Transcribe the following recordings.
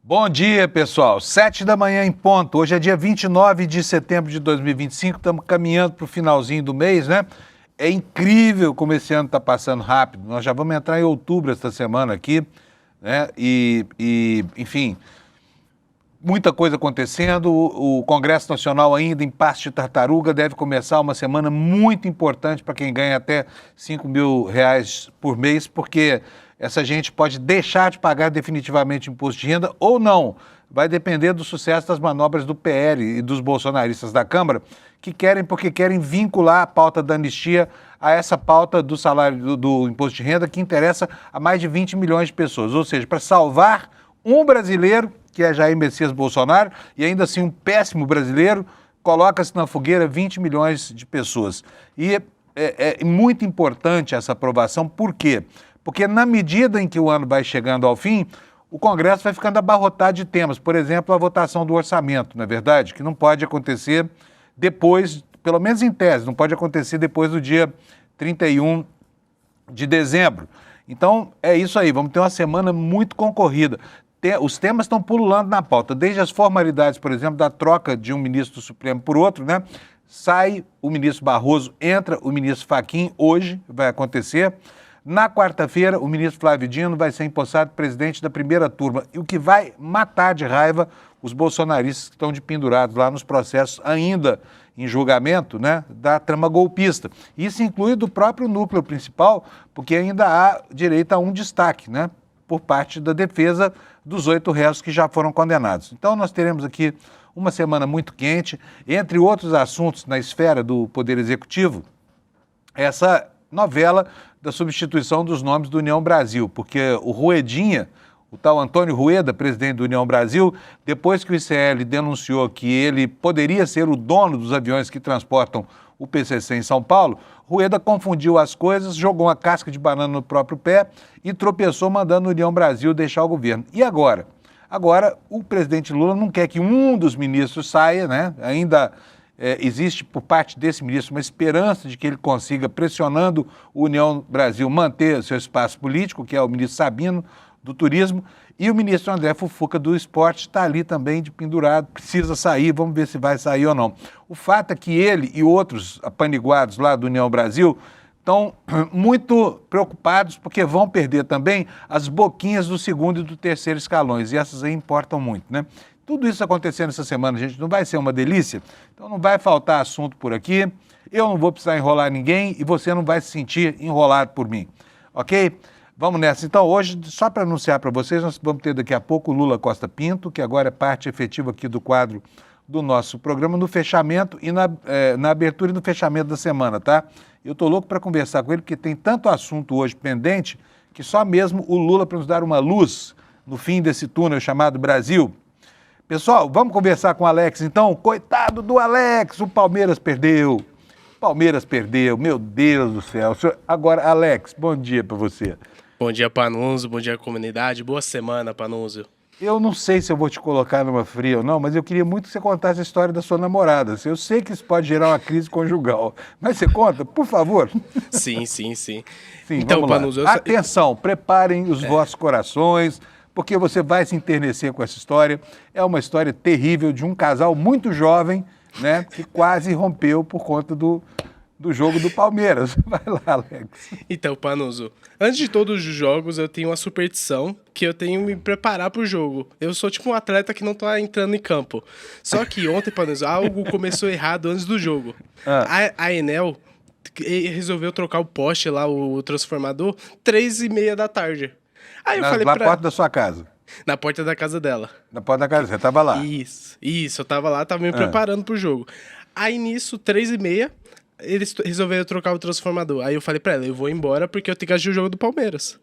Bom dia, pessoal. 7 da manhã em ponto. Hoje é dia 29 de setembro de 2025. Estamos caminhando para o finalzinho do mês, né? É incrível como esse ano está passando rápido. Nós já vamos entrar em outubro esta semana aqui, né? Enfim, muita coisa acontecendo. O Congresso Nacional ainda em passo de tartaruga deve começar uma semana muito importante para quem ganha até R$ 5.000 por mês, porque essa gente pode deixar de pagar definitivamente imposto de renda ou não. Vai depender do sucesso das manobras do PL e dos bolsonaristas da Câmara, que querem vincular a pauta da anistia a essa pauta do salário do imposto de renda que interessa a mais de 20 milhões de pessoas. Ou seja, para salvar um brasileiro, que é Jair Messias Bolsonaro, e ainda assim um péssimo brasileiro, coloca-se na fogueira 20 milhões de pessoas. E é muito importante essa aprovação, por quê? Porque na medida em que o ano vai chegando ao fim, o Congresso vai ficando abarrotado de temas. Por exemplo, a votação do orçamento, não é verdade? Que não pode acontecer depois, pelo menos em tese, não pode acontecer depois do dia 31 de dezembro. Então, é isso aí, vamos ter uma semana muito concorrida. Os temas estão pululando na pauta, desde as formalidades, por exemplo, da troca de um ministro do Supremo por outro, né? Sai o ministro Barroso, entra o ministro Fachin, hoje vai acontecer. Na quarta-feira, o ministro Flávio Dino vai ser empossado presidente da primeira turma, e o que vai matar de raiva os bolsonaristas que estão de pendurados lá nos processos ainda em julgamento, né, da trama golpista. Isso inclui do próprio núcleo principal, porque ainda há direito a um destaque, né, por parte da defesa dos 8 réus que já foram condenados. Então nós teremos aqui uma semana muito quente, entre outros assuntos na esfera do Poder Executivo, essa novela da substituição dos nomes do União Brasil, porque o Ruedinha, o tal Antônio Rueda, presidente do União Brasil, depois que o ICL denunciou que ele poderia ser o dono dos aviões que transportam o PCC em São Paulo, Rueda confundiu as coisas, jogou uma casca de banana no próprio pé e tropeçou mandando o União Brasil deixar o governo. E agora? Agora, o presidente Lula não quer que um dos ministros saia, né? Ainda existe por parte desse ministro uma esperança de que ele consiga, pressionando o União Brasil, manter seu espaço político, que é o ministro Sabino, do Turismo, e o ministro André Fufuca, do Esporte, está ali também de pendurado, precisa sair, vamos ver se vai sair ou não. O fato é que ele e outros apaniguados lá do União Brasil estão muito preocupados porque vão perder também as boquinhas do segundo e do terceiro escalões, e essas aí importam muito, né? Tudo isso acontecendo essa semana, gente, não vai ser uma delícia? Então não vai faltar assunto por aqui, eu não vou precisar enrolar ninguém e você não vai se sentir enrolado por mim, ok? Vamos nessa. Então, hoje, só para anunciar para vocês, nós vamos ter daqui a pouco o Lula Costa Pinto, que agora é parte efetiva aqui do quadro do nosso programa, no fechamento e na abertura e no fechamento da semana, tá? Eu estou louco para conversar com ele, porque tem tanto assunto hoje pendente, que só mesmo o Lula para nos dar uma luz no fim desse túnel chamado Brasil. Pessoal, vamos conversar com o Alex, então? Coitado do Alex, o Palmeiras perdeu. Palmeiras perdeu, meu Deus do céu. Agora, Alex, bom dia para você. Bom dia, Panunzio, bom dia, comunidade. Boa semana, Panunzio. Eu não sei se eu vou te colocar numa fria ou não, mas eu queria muito que você contasse a história da sua namorada. Eu sei que isso pode gerar uma crise conjugal, mas você conta, por favor? Sim. Então, Panunzio... Atenção, preparem os vossos corações, porque você vai se enternecer com essa história. É uma história terrível de um casal muito jovem, né, que quase rompeu por conta do jogo do Palmeiras. Vai lá, Alex. Então, Panunzio, antes de todos os jogos, eu tenho uma superstição que eu tenho que me preparar pro jogo. Eu sou tipo um atleta que não tá entrando em campo. Só que ontem, Panunzio, algo começou errado antes do jogo. A Enel resolveu trocar o poste lá, o transformador, 3h30 da tarde. Aí eu falei na porta da sua casa? Na porta da casa dela. Na porta da casa, você tava lá? Isso, eu tava lá, tava me preparando pro jogo. Aí nisso, 3h30, eles resolveram trocar o transformador. Aí eu falei pra ela, eu vou embora porque eu tenho que assistir o jogo do Palmeiras.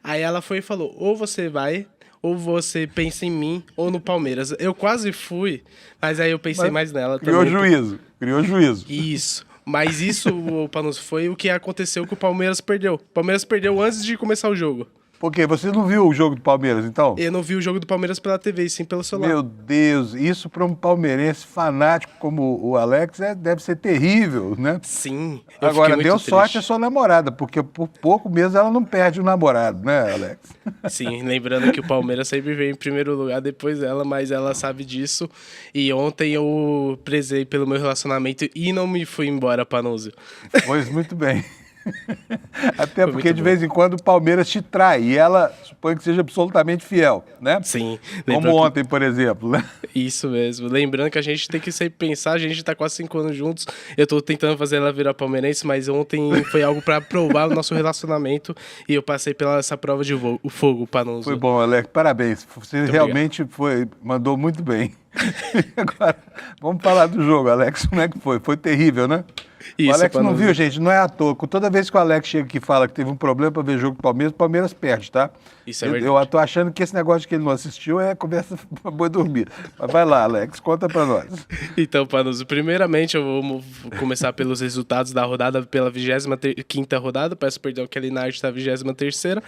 Aí ela foi e falou, ou você vai, ou você pensa em mim, ou no Palmeiras. Eu quase fui, mas aí eu pensei mais nela criou também. Criou juízo. Isso. Mas isso, Panunzio, foi o que aconteceu que o Palmeiras perdeu. O Palmeiras perdeu antes de começar o jogo. Porque você não viu o jogo do Palmeiras, então? Eu não vi o jogo do Palmeiras pela TV, e sim pelo celular. Meu Deus, isso para um palmeirense fanático como o Alex deve ser terrível, né? Sim, eu Agora, fiquei deu muito sorte a triste. sua namorada, porque por pouco mesmo ela não perde o namorado, né, Alex? Sim, lembrando que o Palmeiras sempre vem em primeiro lugar depois dela, mas ela sabe disso. E ontem eu prezei pelo meu relacionamento e não me fui embora, Panúzio. Pois muito bem. Até Foi porque muito de bom. vez em quando o Palmeiras te trai e ela supõe que seja absolutamente fiel, né? Sim, Como lembrando que ontem, por exemplo, né? isso mesmo. Lembrando que a gente tem que sempre pensar, a gente tá quase 5 anos juntos. Eu tô tentando fazer ela virar palmeirense, mas ontem foi algo pra provar o nosso relacionamento e eu passei pela essa prova de fogo, Panúzio. Foi bom, Alex, parabéns. Você Muito realmente mandou muito bem. Agora, vamos falar do jogo, Alex. Como é que foi? Foi terrível, né? O Isso, Alex não Panúzio. viu, gente, não é à toa. Toda vez que o Alex chega aqui e fala que teve um problema para ver jogo do Palmeiras, o Palmeiras perde, tá? Isso é Eu verdade. tô achando que esse negócio que ele não assistiu é conversa pra boi dormir. Mas vai lá, Alex, conta pra nós. Então, Panuso, primeiramente eu vou começar pelos resultados da rodada, pela 25ª rodada. Peço perdão que a Linard está 23ª,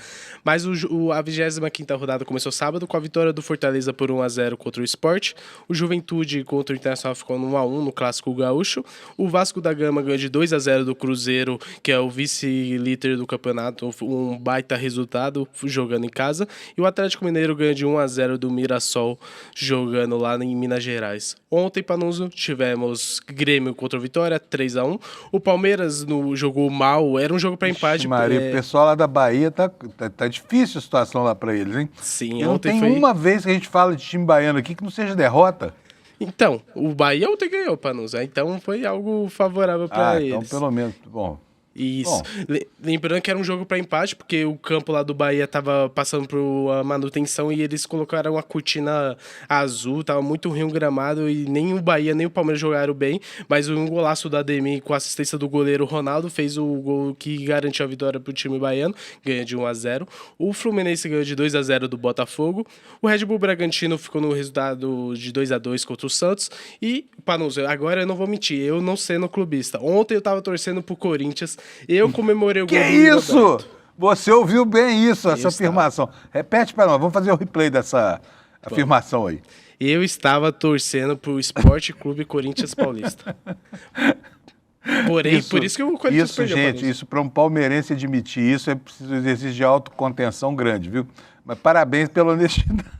mas a 25ª rodada começou sábado com a vitória do Fortaleza por 1-0 contra o Sport. O Juventude contra o Internacional ficou no 1-1 no Clássico Gaúcho. O Vasco da Gama ganhou de 2-0 do Cruzeiro, que é o vice-líder do campeonato, um baita resultado jogando em casa. E o Atlético Mineiro ganhou de 1-0 do Mirassol, jogando lá em Minas Gerais. Ontem, Panuso, tivemos Grêmio contra o Vitória, 3-1. O Palmeiras jogou mal, era um jogo para empate. Ixi, Maria, o pessoal lá da Bahia tá difícil a situação lá pra eles, hein? Sim, E não ontem tem foi... uma vez que a gente fala de time baiano aqui que não seja derrota. Então, o Bahia ontem ganhou, Panuso. Então foi algo favorável para eles. Então pelo menos, bom. Isso. Bom. Lembrando que era um jogo para empate, porque o campo lá do Bahia tava passando por uma manutenção e eles colocaram a cortina azul, tava muito ruim o gramado e nem o Bahia nem o Palmeiras jogaram bem, mas um golaço do Ademir com a assistência do goleiro Ronaldo fez o gol que garantiu a vitória pro time baiano, ganha de 1-0. O Fluminense ganhou de 2-0 do Botafogo. O Red Bull Bragantino ficou no resultado de 2-2 contra o Santos. E, Panuso, agora eu não vou mentir, eu não sendo clubista. Ontem eu tava torcendo pro Corinthians. Eu comemorei o Que gol do Yuri isso? Alberto. Você ouviu bem isso, essa estava. afirmação. Repete para nós, vamos fazer o replay dessa afirmação aí. Eu estava torcendo pro Esporte Clube Corinthians Paulista. Porém, por isso que o Corinthians Isso, perdeu. gente, Panuso. isso para um palmeirense admitir isso é preciso um exercício de autocontenção grande, viu? Mas parabéns pela honestidade,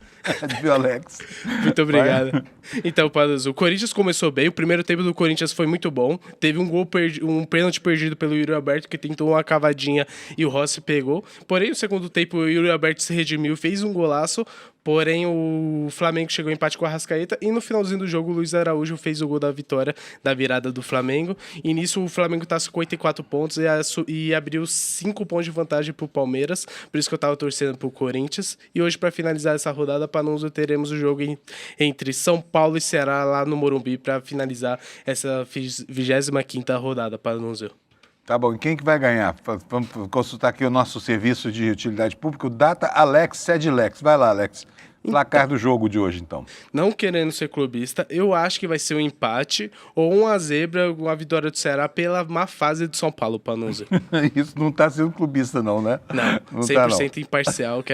viu, Alex? Muito obrigado. Então, Panuso, o Corinthians começou bem. O primeiro tempo do Corinthians foi muito bom. Teve um pênalti perdido pelo Yuri Alberto, que tentou uma cavadinha e o Rossi pegou. Porém, no segundo tempo, o Yuri Alberto se redimiu, fez um golaço. Porém, o Flamengo chegou em empate com a Arrascaeta. E no finalzinho do jogo, o Luiz Araújo fez o gol da vitória, da virada do Flamengo. E nisso, o Flamengo tá com 54 pontos e abriu 5 pontos de vantagem pro Palmeiras. Por isso que eu tava torcendo pro Corinthians. E hoje, para finalizar essa rodada, Panuso, teremos o jogo entre São Paulo e Ceará lá no Morumbi para finalizar essa 25ª rodada, Panuso. Tá bom, e quem que vai ganhar? Vamos consultar aqui o nosso serviço de utilidade pública, o Data Alex Sedlex. Vai lá, Alex. Placar do jogo de hoje, então. Não querendo ser clubista, eu acho que vai ser um empate ou uma zebra, uma vitória do Ceará pela má fase do São Paulo, Panuso. Isso não tá sendo clubista, não, né? Não, Não tá, não. 100% imparcial, que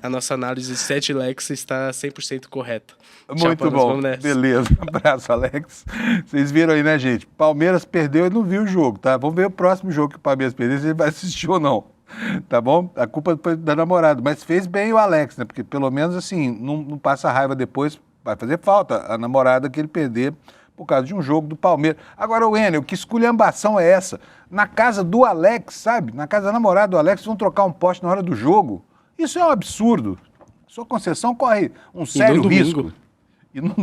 a nossa análise de 7 Lex está 100% correta. Tchau, Muito Panuso, bom, vamos nessa. beleza. Abraço, Alex. Vocês viram aí, né, gente? Palmeiras perdeu e não viu o jogo, tá? Vamos ver o próximo jogo que o Palmeiras perdeu, se ele vai assistir ou não. Tá bom? A culpa foi da namorada, mas fez bem o Alex, né? Porque pelo menos assim, não passa raiva depois, vai fazer falta a namorada que ele perder por causa de um jogo do Palmeiras. Agora, o Enel, que esculhambação é essa? Na casa do Alex, sabe? Na casa da namorada do Alex, vão trocar um poste na hora do jogo. Isso é um absurdo. Sua Conceição corre um sério risco. E no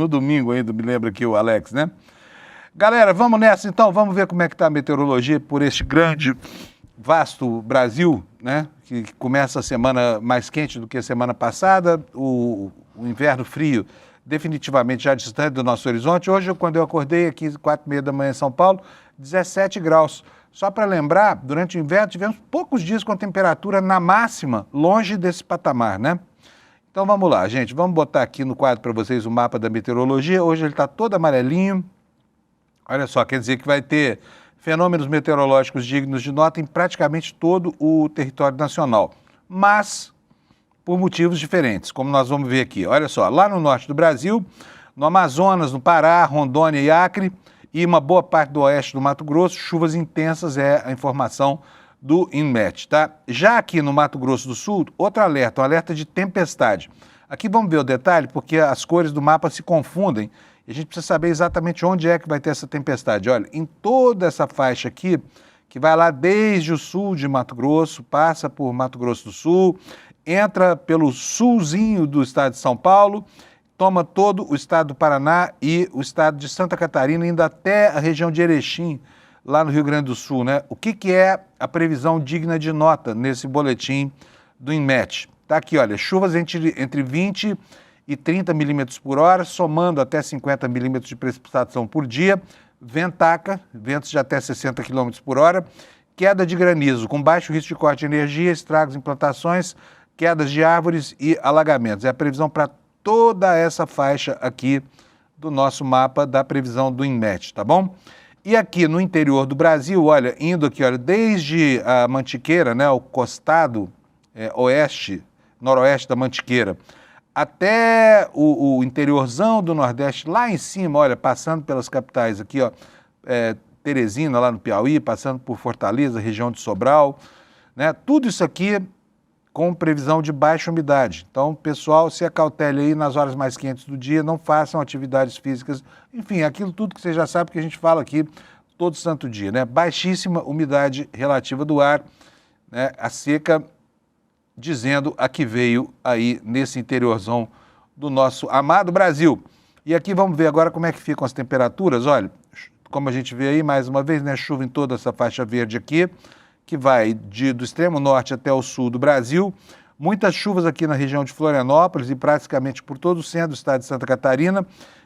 domingo ainda, me lembra aqui o Alex, né? Galera, vamos nessa então, vamos ver como é que tá a meteorologia por este grande, vasto Brasil, né? Que começa a semana mais quente do que a semana passada, o inverno frio definitivamente já distante do nosso horizonte. Hoje, quando eu acordei aqui, 4h30 da manhã em São Paulo, 17 graus. Só para lembrar, durante o inverno tivemos poucos dias com temperatura na máxima, longe desse patamar, né? Então vamos lá, gente, vamos botar aqui no quadro para vocês o mapa da meteorologia. Hoje ele está todo amarelinho. Olha só, quer dizer que vai ter fenômenos meteorológicos dignos de nota em praticamente todo o território nacional. mas por motivos diferentes, como nós vamos ver aqui. Olha só, lá no norte do Brasil, no Amazonas, no Pará, Rondônia e Acre, e uma boa parte do oeste do Mato Grosso, chuvas intensas é a informação do INMET, tá? Já aqui no Mato Grosso do Sul, outro alerta, um alerta de tempestade. Aqui vamos ver o detalhe, porque as cores do mapa se confundem e a gente precisa saber exatamente onde é que vai ter essa tempestade. Olha, em toda essa faixa aqui, que vai lá desde o sul de Mato Grosso, passa por Mato Grosso do Sul, entra pelo sulzinho do estado de São Paulo, toma todo o estado do Paraná e o estado de Santa Catarina, indo até a região de Erechim, lá no Rio Grande do Sul, né? O que é a previsão digna de nota nesse boletim do INMET? Tá aqui, olha, chuvas entre 20 e 30 milímetros por hora, somando até 50 milímetros de precipitação por dia, ventaca, ventos de até 60 quilômetros por hora, queda de granizo com baixo risco de corte de energia, estragos em plantações, quedas de árvores e alagamentos. É a previsão para toda essa faixa aqui do nosso mapa da previsão do INMET, tá bom? E aqui no interior do Brasil, olha, indo aqui, olha, desde a Mantiqueira, né, o costado noroeste da Mantiqueira, até o interiorzão do Nordeste, lá em cima, olha, passando pelas capitais aqui, ó, Teresina, lá no Piauí, passando por Fortaleza, região de Sobral, né, tudo isso aqui com previsão de baixa umidade. Então, pessoal, se acautele aí nas horas mais quentes do dia, não façam atividades físicas, enfim, aquilo tudo que você já sabe que a gente fala aqui todo santo dia, né? Baixíssima umidade relativa do ar, né? A seca dizendo a que veio aí nesse interiorzão do nosso amado Brasil. E aqui vamos ver agora como é que ficam as temperaturas. Olha, como a gente vê aí, mais uma vez, né? Chuva em toda essa faixa verde aqui, que vai do extremo norte até o sul do Brasil. Muitas chuvas aqui na região de Florianópolis e praticamente por todo o centro do estado de Santa Catarina.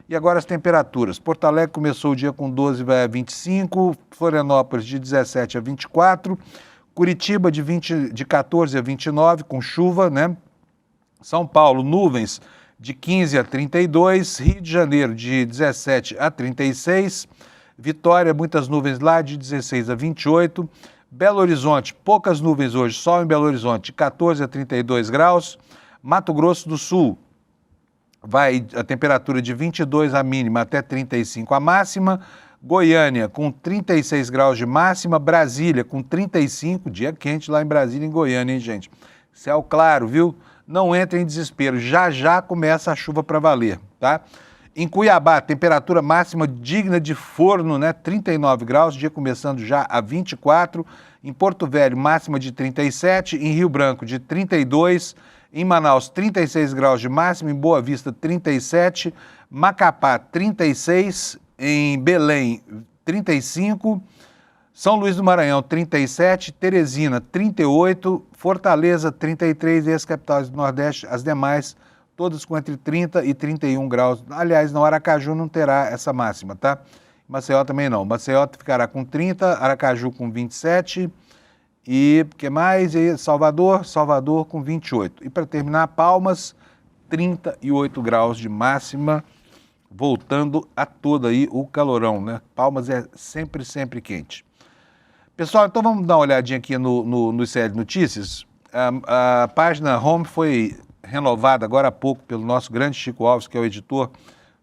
E agora as temperaturas. Porto Alegre começou o dia com 12, vai a 25, Florianópolis de 17 a 24, Curitiba de 14 a 29, com chuva, né? São Paulo, nuvens de 15 a 32, Rio de Janeiro de 17 a 36, Vitória, muitas nuvens lá de 16 a 28, Belo Horizonte, poucas nuvens hoje, sol em Belo Horizonte, de 14 a 32 graus. Mato Grosso do Sul, vai a temperatura de 22 a mínima até 35 a máxima. Goiânia, com 36 graus de máxima. Brasília, com 35, dia quente lá em Brasília, em Goiânia, hein, gente? Céu claro, viu? Não entre em desespero, já já começa a chuva para valer, tá? Em Cuiabá, temperatura máxima digna de forno, né? 39 graus, dia começando já a 24. Em Porto Velho, máxima de 37. Em Rio Branco, de 32. Em Manaus, 36 graus de máxima. Em Boa Vista, 37. Macapá, 36. Em Belém, 35. São Luís do Maranhão, 37. Teresina, 38. Fortaleza, 33. E as capitais do Nordeste, as demais, todas com entre 30 e 31 graus. Aliás, no Aracaju não terá essa máxima, tá? Maceió também não. Maceió ficará com 30, Aracaju com 27 e o que mais? E Salvador com 28. E para terminar, Palmas, 38 graus de máxima, voltando a todo aí o calorão, né? Palmas é sempre, sempre quente. Pessoal, então vamos dar uma olhadinha aqui no ICL Notícias. A página home foi renovada agora há pouco pelo nosso grande Chico Alves, que é o editor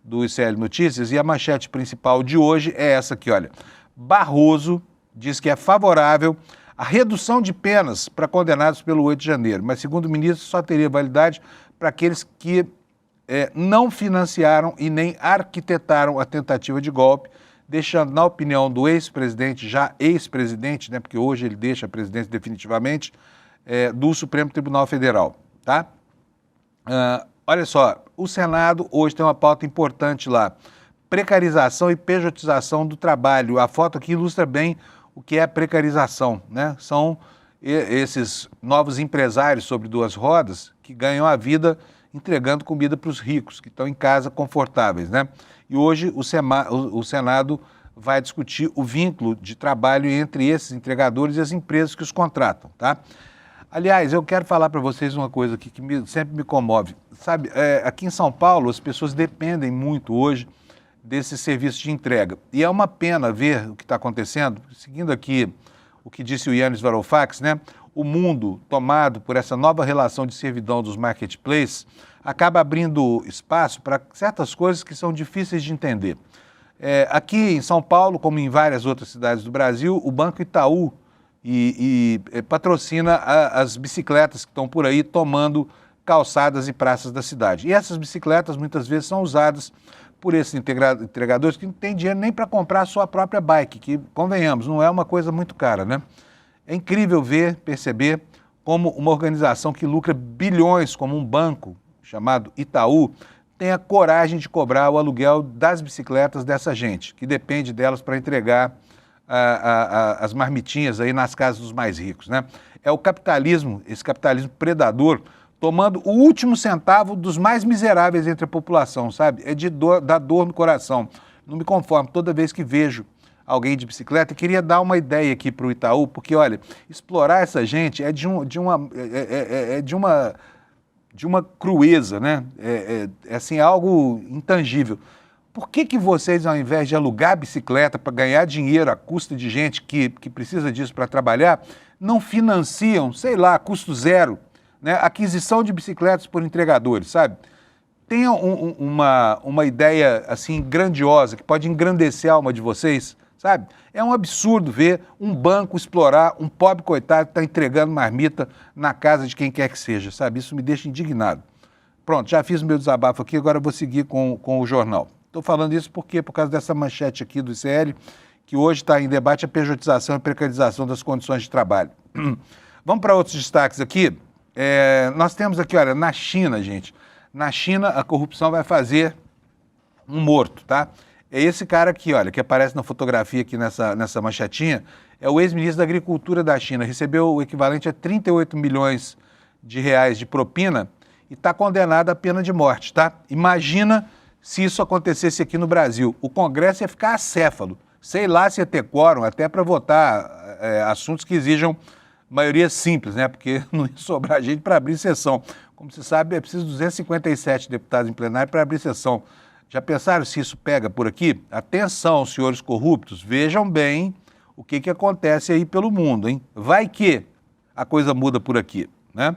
do ICL Notícias, e a manchete principal de hoje é essa aqui, olha. Barroso diz que é favorável à redução de penas para condenados pelo 8 de janeiro, mas segundo o ministro só teria validade para aqueles que não financiaram e nem arquitetaram a tentativa de golpe, deixando, na opinião do ex-presidente, já ex-presidente, né, porque hoje ele deixa a presidência definitivamente, do Supremo Tribunal Federal, tá? Olha só, o Senado hoje tem uma pauta importante lá, precarização e pejotização do trabalho. A foto aqui ilustra bem o que é precarização, né? São esses novos empresários sobre duas rodas que ganham a vida entregando comida para os ricos, que estão em casa confortáveis, né? E hoje o Senado vai discutir o vínculo de trabalho entre esses entregadores e as empresas que os contratam, tá? Aliás, eu quero falar para vocês uma coisa aqui que sempre me comove. Sabe, aqui em São Paulo as pessoas dependem muito hoje desse serviço de entrega. E é uma pena ver o que está acontecendo, seguindo aqui o que disse o Yannis Varoufakis, né? o mundo tomado por essa nova relação de servidão dos marketplaces acaba abrindo espaço para certas coisas que são difíceis de entender. Aqui em São Paulo, como em várias outras cidades do Brasil, o Banco Itaú patrocina as bicicletas que estão por aí tomando calçadas e praças da cidade. E essas bicicletas muitas vezes são usadas por esses entregadores que não têm dinheiro nem para comprar a sua própria bike, que, convenhamos, não é uma coisa muito cara, né? É incrível perceber como uma organização que lucra bilhões, como um banco chamado Itaú, tem a coragem de cobrar o aluguel das bicicletas dessa gente, que depende delas para entregar as marmitinhas aí nas casas dos mais ricos, né? É o capitalismo, esse capitalismo predador, tomando o último centavo dos mais miseráveis entre a população, sabe? Dá dor no coração. Não me conformo toda vez que vejo alguém de bicicleta. Eu queria dar uma ideia aqui para o Itaú, porque, olha, explorar essa gente é de uma crueza, né? Assim, algo intangível. Por que vocês, ao invés de alugar bicicleta para ganhar dinheiro à custa de gente que precisa disso para trabalhar, não financiam, sei lá, a custo zero, né, aquisição de bicicletas por entregadores, sabe? Tenha uma ideia, assim, grandiosa, que pode engrandecer a alma de vocês, sabe? É um absurdo ver um banco explorar um pobre coitado que está entregando marmita na casa de quem quer que seja, sabe? Isso me deixa indignado. Pronto, já fiz o meu desabafo aqui, agora eu vou seguir com o jornal. Estou falando isso por causa dessa manchete aqui do ICL, que hoje está em debate a pejotização e precarização das condições de trabalho. Vamos para outros destaques aqui. Nós temos aqui, olha, na China, gente. Na China, a corrupção vai fazer um morto, tá? É esse cara aqui, olha, que aparece na fotografia aqui nessa manchetinha, é o ex-ministro da Agricultura da China. Recebeu o equivalente a 38 milhões de reais de propina e está condenado à pena de morte, tá? Imagina se isso acontecesse aqui no Brasil. O Congresso ia ficar acéfalo. Sei lá se ia ter quórum até para votar assuntos que exijam maioria simples, né? Porque não ia sobrar gente para abrir sessão. Como você sabe, é preciso 257 deputados em plenário para abrir sessão. Já pensaram se isso pega por aqui? Atenção, senhores corruptos, vejam bem o que acontece aí pelo mundo, hein? Vai que a coisa muda por aqui, né?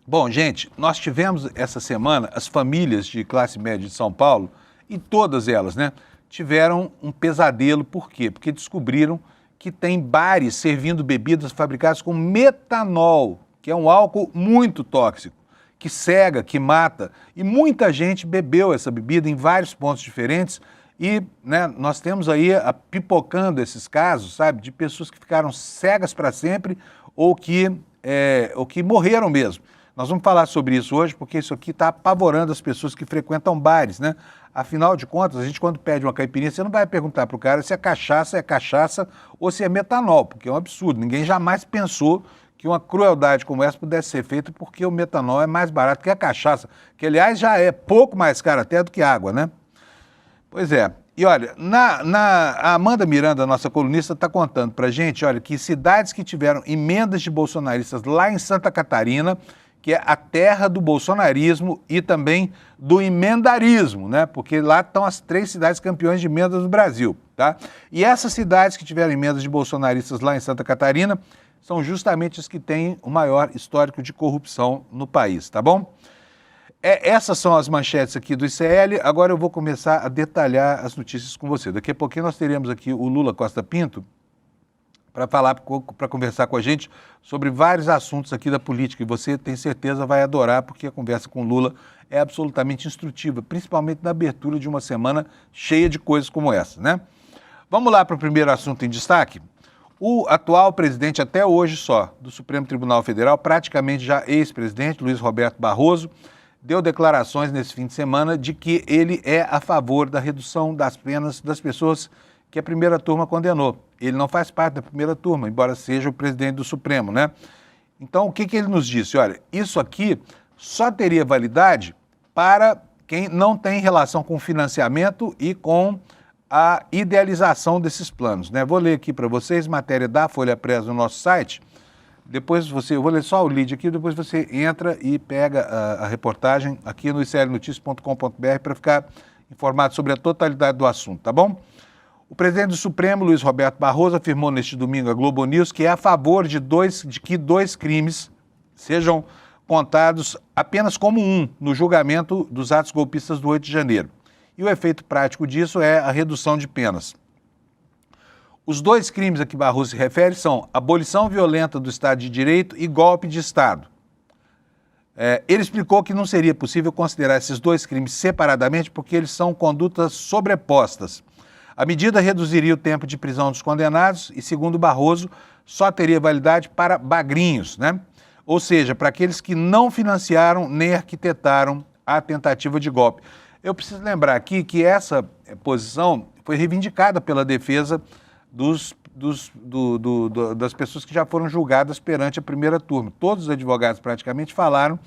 Bom, gente, nós tivemos essa semana as famílias de classe média de São Paulo, e todas elas, né, tiveram um pesadelo. Por quê? Porque descobriram que tem bares servindo bebidas fabricadas com metanol, que é um álcool muito tóxico, que cega, que mata. E muita gente bebeu essa bebida em vários pontos diferentes e, né, nós temos aí pipocando esses casos, sabe, de pessoas que ficaram cegas para sempre ou que morreram mesmo. Nós vamos falar sobre isso hoje porque isso aqui está apavorando as pessoas que frequentam bares, né? Afinal de contas, a gente quando pede uma caipirinha, você não vai perguntar para o cara se é cachaça ou se é metanol, porque é um absurdo. Ninguém jamais pensou que uma crueldade como essa pudesse ser feita porque o metanol é mais barato que a cachaça, que aliás já é pouco mais caro até do que água, né? Pois é. E olha, a Amanda Miranda, nossa colunista, está contando para a gente, olha, que cidades que tiveram emendas de bolsonaristas lá em Santa Catarina, que é a terra do bolsonarismo e também do emendarismo, né? Porque lá estão as 3 cidades campeões de emendas do Brasil, tá? E essas cidades que tiveram emendas de bolsonaristas lá em Santa Catarina são justamente as que têm o maior histórico de corrupção no país, tá bom? Essas são as manchetes aqui do ICL. Agora eu vou começar a detalhar as notícias com você. Daqui a pouquinho nós teremos aqui o Lula Costa Pinto para conversar com a gente sobre vários assuntos aqui da política. E você, tem certeza, vai adorar, porque a conversa com o Lula é absolutamente instrutiva, principalmente na abertura de uma semana cheia de coisas como essa, né? Vamos lá para o primeiro assunto em destaque. O atual presidente, até hoje só, do Supremo Tribunal Federal, praticamente já ex-presidente, Luiz Roberto Barroso, deu declarações nesse fim de semana de que ele é a favor da redução das penas das pessoas que a primeira turma condenou. Ele não faz parte da primeira turma, embora seja o presidente do Supremo, né? Então, o que ele nos disse? Olha, isso aqui só teria validade para quem não tem relação com financiamento e com a idealização desses planos, né? Vou ler aqui para vocês, matéria da Folha Press no nosso site. Depois eu vou ler só o lead aqui, depois você entra e pega a reportagem aqui no iclnoticias.com.br para ficar informado sobre a totalidade do assunto, tá bom? O presidente do Supremo, Luiz Roberto Barroso, afirmou neste domingo à Globo News que é a favor de que dois crimes sejam contados apenas como um no julgamento dos atos golpistas do 8 de janeiro. E o efeito prático disso é a redução de penas. Os dois crimes a que Barroso se refere são abolição violenta do Estado de Direito e golpe de Estado. Ele explicou que não seria possível considerar esses dois crimes separadamente porque eles são condutas sobrepostas. A medida reduziria o tempo de prisão dos condenados e, segundo Barroso, só teria validade para bagrinhos, né? Ou seja, para aqueles que não financiaram nem arquitetaram a tentativa de golpe. Eu preciso lembrar aqui que essa posição foi reivindicada pela defesa das pessoas que já foram julgadas perante a primeira turma. Todos os advogados praticamente falaram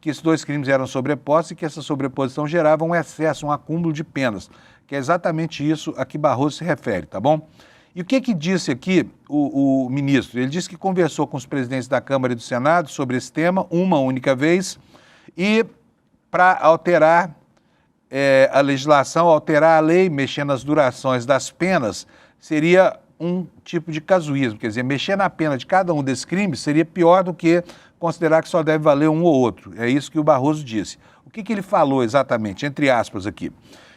que esses dois crimes eram sobrepostos e que essa sobreposição gerava um excesso, um acúmulo de penas, que é exatamente isso a que Barroso se refere, tá bom? E o que disse aqui o ministro? Ele disse que conversou com os presidentes da Câmara e do Senado sobre esse tema uma única vez e para alterar a legislação, alterar a lei, mexer nas durações das penas, seria um tipo de casuísmo. Quer dizer, mexer na pena de cada um desses crimes seria pior do que considerar que só deve valer um ou outro. É isso que o Barroso disse. O que ele falou exatamente, entre aspas aqui?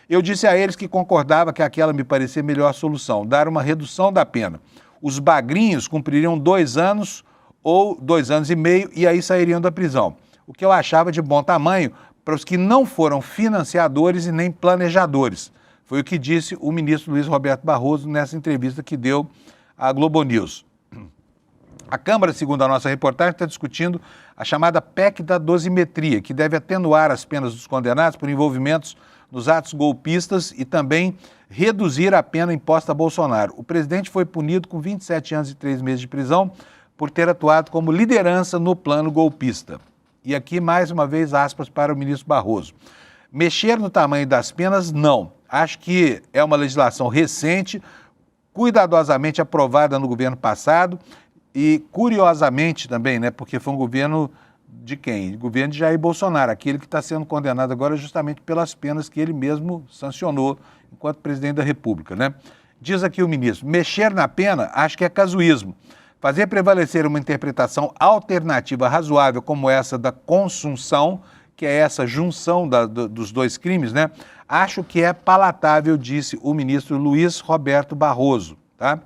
Eu disse a eles que concordava que aquela me parecia a melhor solução, dar uma redução da pena. Os bagrinhos cumpririam 2 anos ou 2 anos e meio e aí sairiam da prisão. O que eu achava de bom tamanho para os que não foram financiadores e nem planejadores. Foi o que disse o ministro Luiz Roberto Barroso nessa entrevista que deu à Globo News. A Câmara, segundo a nossa reportagem, está discutindo a chamada PEC da dosimetria, que deve atenuar as penas dos condenados por envolvimentos nos atos golpistas e também reduzir a pena imposta a Bolsonaro. O presidente foi punido com 27 anos e 3 meses de prisão por ter atuado como liderança no plano golpista. E aqui, mais uma vez, aspas para o ministro Barroso. Mexer no tamanho das penas, não. Acho que é uma legislação recente, cuidadosamente aprovada no governo passado e, curiosamente também, né, porque foi um governo de quem? Governo de Jair Bolsonaro, aquele que está sendo condenado agora justamente pelas penas que ele mesmo sancionou enquanto presidente da República, né? Diz aqui o ministro, mexer na pena acho que é casuísmo. Fazer prevalecer uma interpretação alternativa razoável como essa da consunção, que é essa junção dos dois crimes, né? Acho que é palatável, disse o ministro Luiz Roberto Barroso, tá?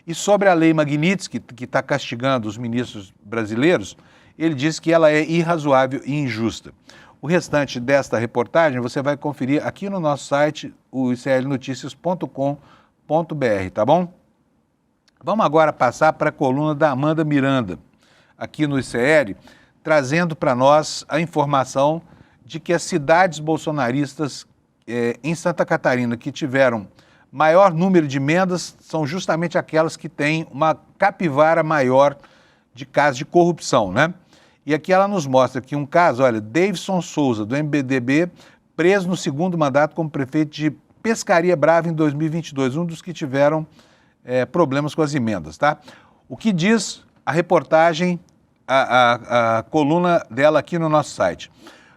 E sobre a lei Magnitsky, que está castigando os ministros brasileiros, ele disse que ela é irrazoável e injusta. O restante desta reportagem você vai conferir aqui no nosso site, o iclnoticias.com.br, tá bom? Vamos agora passar para a coluna da Amanda Miranda, aqui no ICL, trazendo para nós a informação de que as cidades bolsonaristas em Santa Catarina que tiveram maior número de emendas são justamente aquelas que têm uma capivara maior de casos de corrupção, né? E aqui ela nos mostra que um caso, olha, Davidson Souza, do MDB, preso no 2º mandato como prefeito de Pescaria Brava em 2022, um dos que tiveram problemas com as emendas, tá? O que diz a reportagem, a coluna dela aqui no nosso site.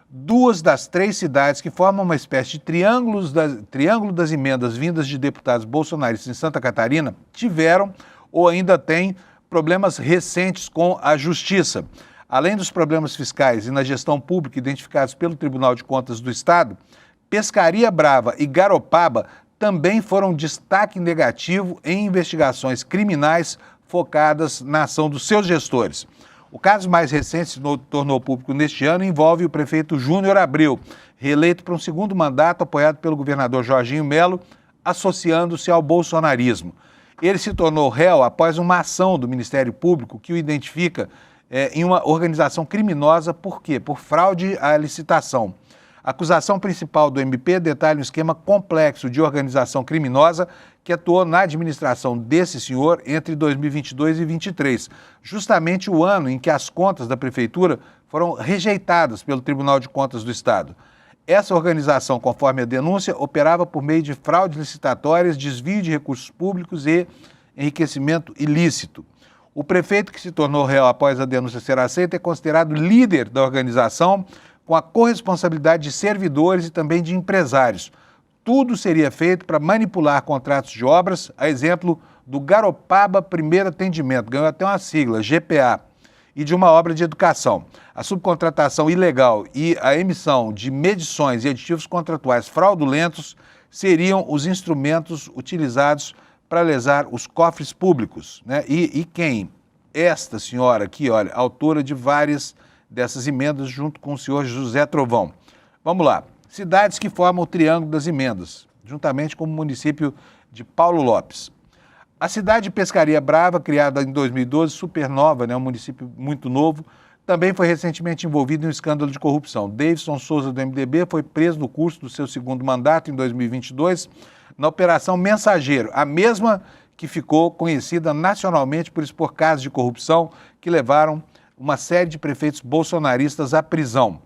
2 das 3 cidades que formam uma espécie de triângulo das emendas vindas de deputados bolsonaristas em Santa Catarina tiveram ou ainda têm problemas recentes com a Justiça. Além dos problemas fiscais e na gestão pública identificados pelo Tribunal de Contas do Estado, Pescaria Brava e Garopaba também foram destaque negativo em investigações criminais focadas na ação dos seus gestores. O caso mais recente se tornou público neste ano envolve o prefeito Júnior Abreu, reeleito para um 2º mandato apoiado pelo governador Jorginho Melo, associando-se ao bolsonarismo. Ele se tornou réu após uma ação do Ministério Público que o identifica em uma organização criminosa, por quê? Por fraude à licitação. A acusação principal do MP detalha um esquema complexo de organização criminosa que atuou na administração desse senhor entre 2022 e 2023, justamente o ano em que as contas da Prefeitura foram rejeitadas pelo Tribunal de Contas do Estado. Essa organização, conforme a denúncia, operava por meio de fraudes licitatórias, desvio de recursos públicos e enriquecimento ilícito. O prefeito que se tornou réu após a denúncia ser aceita é considerado líder da organização, com a corresponsabilidade de servidores e também de empresários. tudo seria feito para manipular contratos de obras, a exemplo do Garopaba Primeiro Atendimento, ganhou até uma sigla, GPA, e de uma obra de educação. A subcontratação ilegal e a emissão de medições e aditivos contratuais fraudulentos seriam os instrumentos utilizados para lesar os cofres públicos, né? E quem? Esta senhora aqui, olha, autora de várias dessas emendas, junto com o senhor José Trovão. Vamos lá. Cidades que formam o Triângulo das Emendas, juntamente com o município de Paulo Lopes. A cidade de Pescaria Brava, criada em 2012, supernova, né, um município muito novo, também foi recentemente envolvido em um escândalo de corrupção. Davidson Souza, do MDB, foi preso no curso do seu segundo mandato, em 2022, na Operação Mensageiro, a mesma que ficou conhecida nacionalmente por expor casos de corrupção que levaram uma série de prefeitos bolsonaristas à prisão.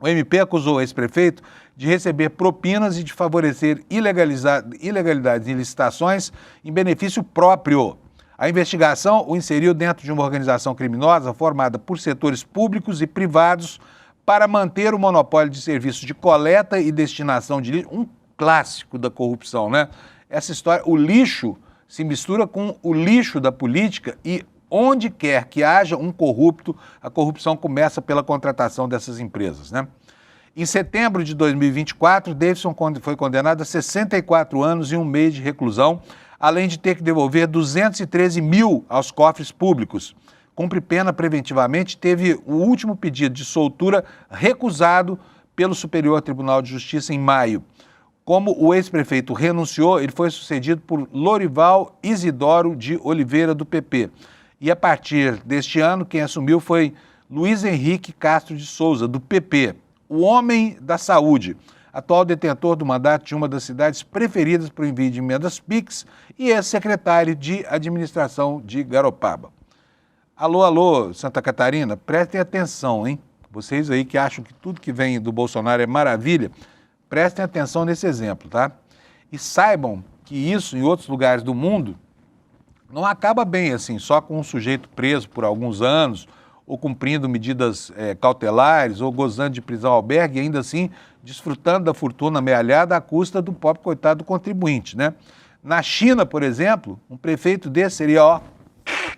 O MP acusou o ex-prefeito de receber propinas e de favorecer ilegalidades em licitações em benefício próprio. A investigação o inseriu dentro de uma organização criminosa formada por setores públicos e privados para manter o monopólio de serviços de coleta e destinação de lixo, um clássico da corrupção, né? Essa história, o lixo se mistura com o lixo da política e onde quer que haja um corrupto, a corrupção começa pela contratação dessas empresas, né? Em setembro de 2024, Davidson foi condenado a 64 anos e 1 mês de reclusão, além de ter que devolver 213 mil aos cofres públicos. Cumpre pena preventivamente, teve o último pedido de soltura recusado pelo Superior Tribunal de Justiça em maio. Como o ex-prefeito renunciou, ele foi sucedido por Lorival Isidoro de Oliveira, do PP. E a partir deste ano, quem assumiu foi Luiz Henrique Castro de Souza, do PP, o homem da saúde, atual detentor do mandato de uma das cidades preferidas para o envio de emendas PIX e ex-secretário de administração de Garopaba. Alô, alô, Santa Catarina, prestem atenção, hein? Vocês aí que acham que tudo que vem do Bolsonaro é maravilha, prestem atenção nesse exemplo, tá? E saibam que isso, em outros lugares do mundo, não acaba bem assim, só com um sujeito preso por alguns anos, ou cumprindo medidas cautelares, ou gozando de prisão albergue, e ainda assim desfrutando da fortuna amealhada à custa do pobre coitado do contribuinte, né? Na China, por exemplo, um prefeito desse seria, ó,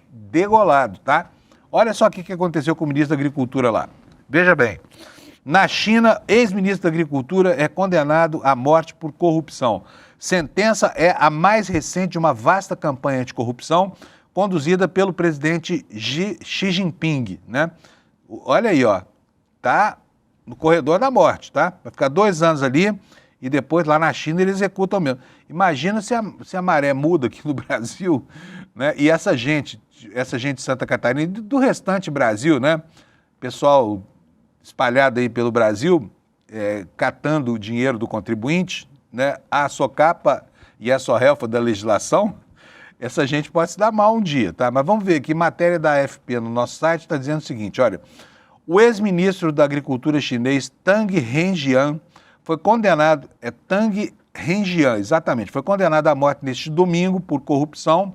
degolado, tá? Olha só o que aconteceu com o ministro da Agricultura lá. Veja bem, na China, ex-ministro da Agricultura é condenado à morte por corrupção. Sentença é a mais recente de uma vasta campanha anticorrupção conduzida pelo presidente Xi Jinping, né? Olha aí, ó, tá no corredor da morte, tá? Vai ficar 2 anos ali e depois lá na China ele executa o mesmo. Imagina se a maré muda aqui no Brasil, né? E essa gente de Santa Catarina e do restante Brasil, né? Pessoal espalhado aí pelo Brasil, catando o dinheiro do contribuinte, né? A socapa e a sorrelfa da legislação, essa gente pode se dar mal um dia, tá? Mas vamos ver aqui, matéria da AFP no nosso site está dizendo o seguinte, olha, o ex-ministro da Agricultura chinês Tang Renjian foi condenado, Tang Renjian, exatamente, foi condenado à morte neste domingo por corrupção,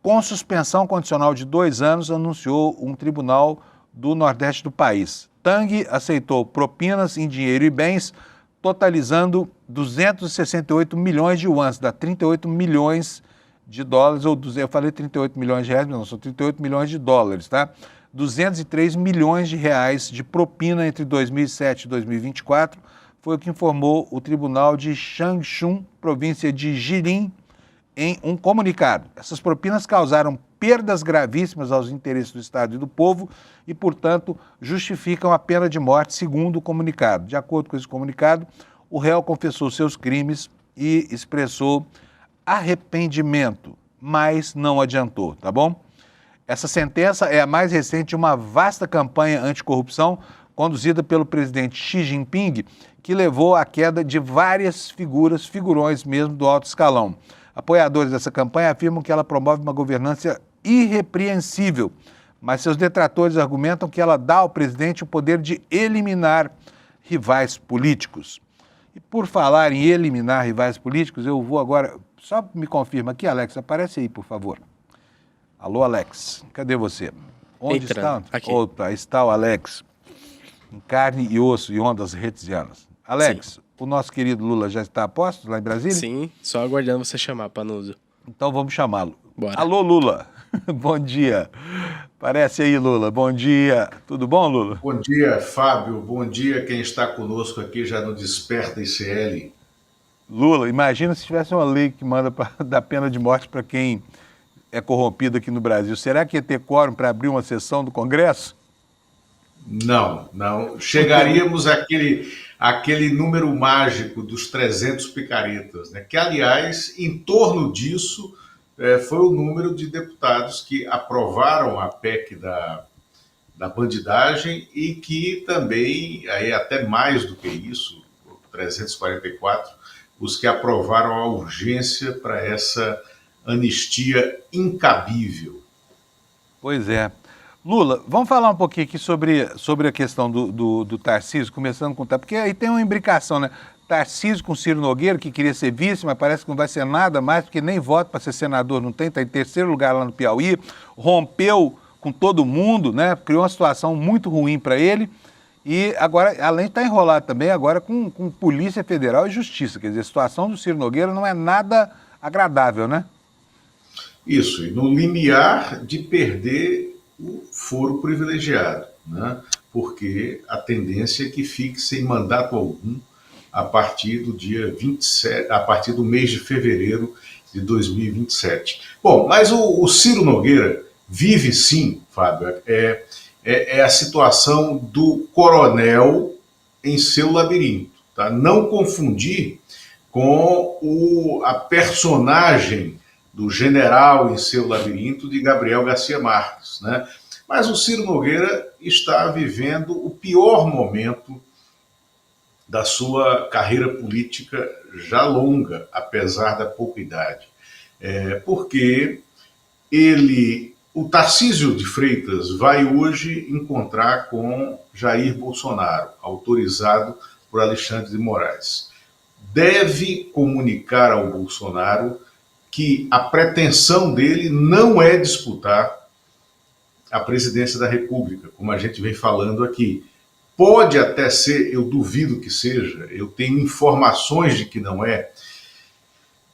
com suspensão condicional de 2 anos, anunciou um tribunal do Nordeste do país. Tang aceitou propinas em dinheiro e bens, totalizando 268 milhões de yuans, dá 38 milhões de dólares, ou eu falei 38 milhões de reais, mas não, são 38 milhões de dólares, tá? 203 milhões de reais de propina entre 2007 e 2024, foi o que informou o Tribunal de Changchun, província de Jilin, em um comunicado. Essas propinas causaram perdas gravíssimas aos interesses do Estado e do povo e, portanto, justificam a pena de morte, segundo o comunicado. De acordo com esse comunicado, o réu confessou seus crimes e expressou arrependimento, mas não adiantou, tá bom? Essa sentença é a mais recente de uma vasta campanha anticorrupção conduzida pelo presidente Xi Jinping, que levou à queda de várias figurões mesmo do alto escalão. Apoiadores dessa campanha afirmam que ela promove uma governança irrepreensível, mas seus detratores argumentam que ela dá ao presidente o poder de eliminar rivais políticos. E por falar em eliminar rivais políticos, eu vou agora... Só me confirma aqui, Alex, aparece aí, por favor. Alô, Alex, cadê você? Onde está? Aqui. Opa, está o Alex, em carne e osso e ondas retizianas. Alex, o nosso querido Lula já está a postos lá em Brasília? Sim, só aguardando você chamar, Panuso. Então vamos chamá-lo. Bora. Alô, Lula. Bom dia. Aparece aí, Lula. Bom dia. Tudo bom, Lula? Bom dia, Fábio. Bom dia quem está conosco aqui já no Desperta ICL. Lula, imagina se tivesse uma lei que manda dar pena de morte para quem é corrompido aqui no Brasil. Será que ia ter quórum para abrir uma sessão do Congresso? Não. Chegaríamos àquele número mágico dos 300 picaretas, né? Que, aliás, em torno disso, foi o número de deputados que aprovaram a PEC da bandidagem e que também, aí até mais do que isso, 344, os que aprovaram a urgência para essa anistia incabível. Pois é. Lula, vamos falar um pouquinho aqui sobre a questão do Tarcísio, começando com o porque aí tem uma imbricação, né? Tarcísio com Ciro Nogueira, que queria ser vice, mas parece que não vai ser nada mais, porque nem voto para ser senador não tem, está em terceiro lugar lá no Piauí, rompeu com todo mundo, né? Criou uma situação muito ruim para ele. E agora, além de estar enrolado também, agora com Polícia Federal e Justiça. Quer dizer, a situação do Ciro Nogueira não é nada agradável, né? Isso, e no limiar de perder o foro privilegiado, né? Porque a tendência é que fique sem mandato algum a partir do dia 27, a partir do mês de fevereiro de 2027. Bom, mas o Ciro Nogueira vive sim, Fábio, é a situação do coronel em seu labirinto, tá? Não confundir com a personagem do general em seu labirinto de Gabriel Garcia Marques, né? Mas o Ciro Nogueira está vivendo o pior momento da sua carreira política já longa, apesar da pouca idade. Porque o Tarcísio de Freitas vai hoje encontrar com Jair Bolsonaro, autorizado por Alexandre de Moraes. Deve comunicar ao Bolsonaro que a pretensão dele não é disputar a presidência da República, como a gente vem falando aqui. Pode até ser, eu duvido que seja, eu tenho informações de que não é,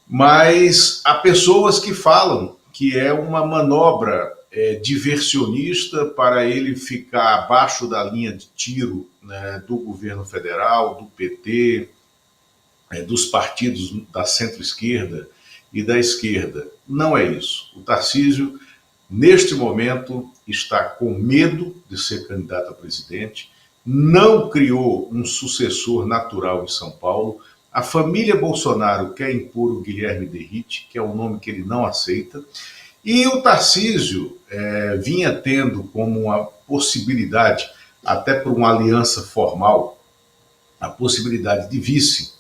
mas há pessoas que falam que é uma manobra diversionista para ele ficar abaixo da linha de tiro, né, do governo federal, do PT, dos partidos da centro-esquerda e da esquerda. Não é isso. O Tarcísio, neste momento, está com medo de ser candidato a presidente, não criou um sucessor natural em São Paulo. A família Bolsonaro quer impor o Guilherme Derrite, que é um nome que ele não aceita. E o Tarcísio vinha tendo como uma possibilidade, até por uma aliança formal, a possibilidade de vice,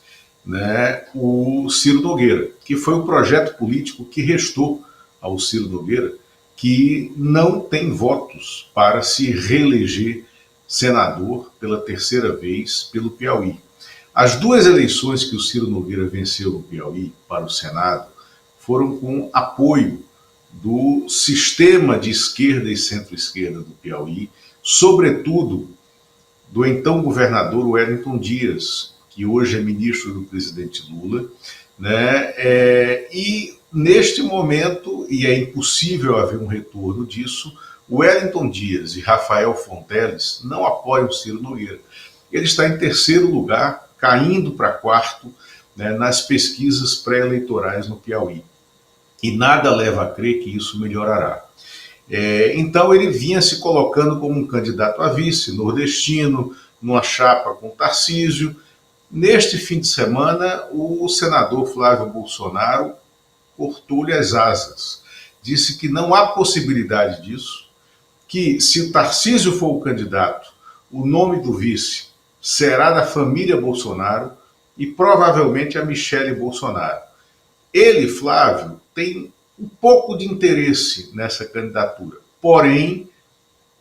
né, o Ciro Nogueira, que foi o projeto político que restou ao Ciro Nogueira, que não tem votos para se reeleger senador pela terceira vez pelo Piauí. As duas eleições que o Ciro Nogueira venceu no Piauí para o Senado foram com apoio do sistema de esquerda e centro-esquerda do Piauí, sobretudo do então governador Wellington Dias, que hoje é ministro do presidente Lula, né? E neste momento, e é impossível haver um retorno disso, Wellington Dias e Rafael Fonteles não apoiam Ciro Nogueira. Ele está em terceiro lugar, caindo para quarto, né, nas pesquisas pré-eleitorais no Piauí. E nada leva a crer que isso melhorará. Então ele vinha se colocando como um candidato a vice, nordestino, numa chapa com Tarcísio. Neste fim de semana, o senador Flávio Bolsonaro cortou-lhe as asas. Disse que não há possibilidade disso, que se o Tarcísio for o candidato, o nome do vice será da família Bolsonaro e provavelmente a Michele Bolsonaro. Ele, Flávio, tem um pouco de interesse nessa candidatura, porém,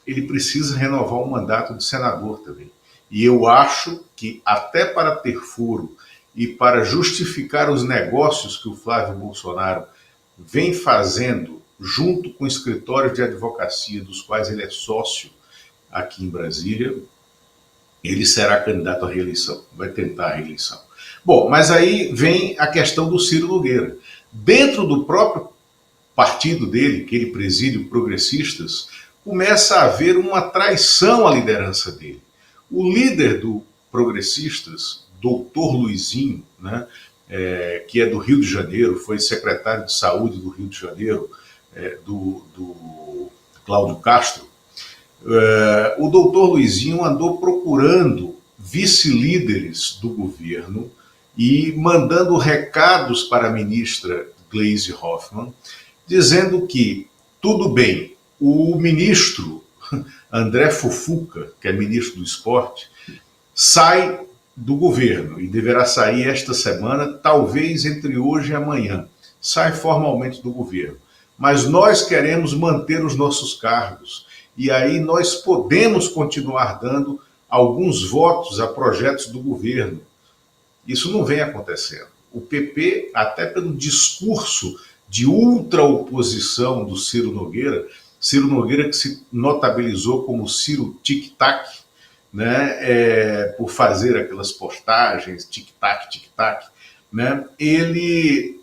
ele precisa renovar o mandato de senador também. E eu acho que até para ter foro e para justificar os negócios que o Flávio Bolsonaro vem fazendo junto com escritórios de advocacia, dos quais ele é sócio aqui em Brasília, ele será candidato à reeleição, vai tentar a reeleição. Bom, mas aí vem a questão do Ciro Nogueira. Dentro do próprio partido dele, que ele preside, o Progressistas, começa a haver uma traição à liderança dele. O líder do Progressistas, doutor Luizinho, né, que é do Rio de Janeiro, foi secretário de Saúde do Rio de Janeiro, do Cláudio Castro, o doutor Luizinho andou procurando vice-líderes do governo e mandando recados para a ministra Gleisi Hoffmann, dizendo que, tudo bem, o ministro André Fufuca, que é ministro do Esporte, sai do governo e deverá sair esta semana, talvez entre hoje e amanhã. Sai formalmente do governo. Mas nós queremos manter os nossos cargos e aí nós podemos continuar dando alguns votos a projetos do governo. Isso não vem acontecendo. O PP, até pelo discurso de ultra-oposição do Ciro Nogueira que se notabilizou como Ciro Tic-Tac, né, por fazer aquelas postagens, tic-tac, tic-tac, né, ele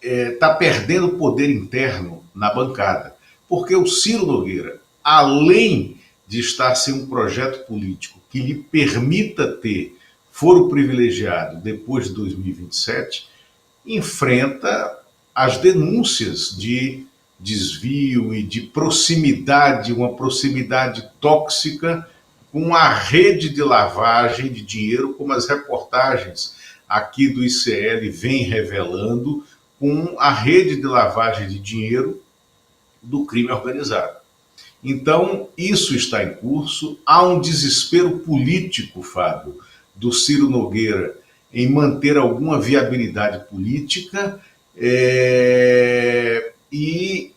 está perdendo poder interno na bancada. Porque o Ciro Nogueira, além de estar sem um projeto político que lhe permita ter foro privilegiado depois de 2027, enfrenta as denúncias de desvio e de proximidade, uma proximidade tóxica com a rede de lavagem de dinheiro, como as reportagens aqui do ICL vêm revelando, com a rede de lavagem de dinheiro do crime organizado. Então, isso está em curso. Há um desespero político, Fábio, do Ciro Nogueira em manter alguma viabilidade política, e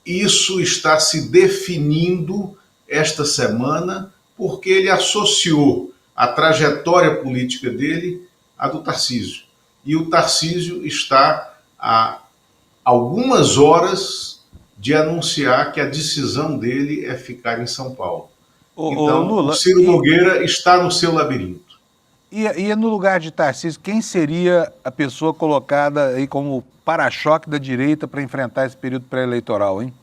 isso está se definindo esta semana porque ele associou a trajetória política dele à do Tarcísio. E o Tarcísio está há algumas horas de anunciar que a decisão dele é ficar em São Paulo. Então, Lula, o Ciro Nogueira está no seu labirinto. E no lugar de Tarcísio, quem seria a pessoa colocada aí como para-choque da direita para enfrentar esse período pré-eleitoral, hein?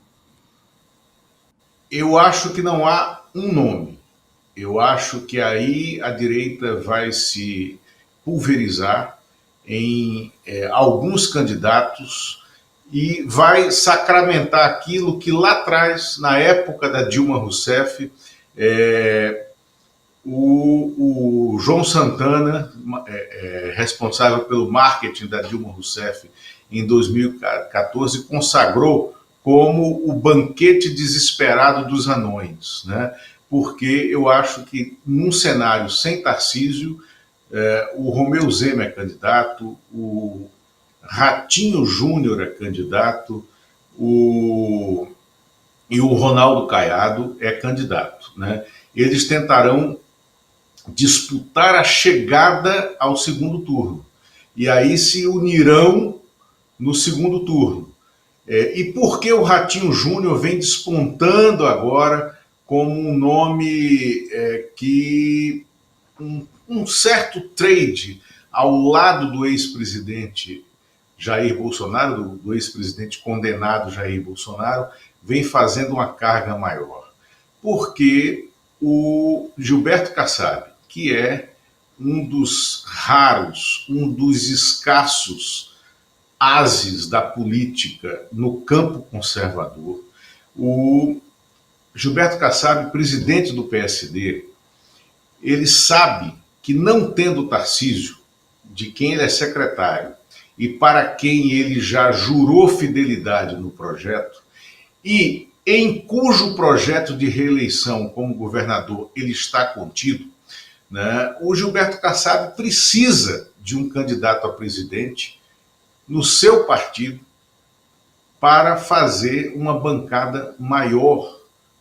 Eu acho que não há um nome. Eu acho que aí a direita vai se pulverizar em alguns candidatos e vai sacramentar aquilo que lá atrás, na época da Dilma Rousseff, o João Santana, responsável pelo marketing da Dilma Rousseff em 2014, consagrou como o banquete desesperado dos anões, né? Porque eu acho que num cenário sem Tarcísio, o Romeu Zema é candidato, o Ratinho Júnior é candidato, e o Ronaldo Caiado é candidato, né? Eles tentarão disputar a chegada ao segundo turno. E aí se unirão no segundo turno. E por que o Ratinho Júnior vem despontando agora como um nome que um certo trade ao lado do ex-presidente Jair Bolsonaro, do ex-presidente condenado Jair Bolsonaro, vem fazendo uma carga maior? Porque o Gilberto Kassab, que é um dos raros, um dos escassos ases da política no campo conservador, o Gilberto Kassab, presidente do PSD, ele sabe que não tendo Tarcísio, de quem ele é secretário, e para quem ele já jurou fidelidade no projeto, e em cujo projeto de reeleição como governador ele está contido, né, o Gilberto Kassab precisa de um candidato a presidente no seu partido para fazer uma bancada maior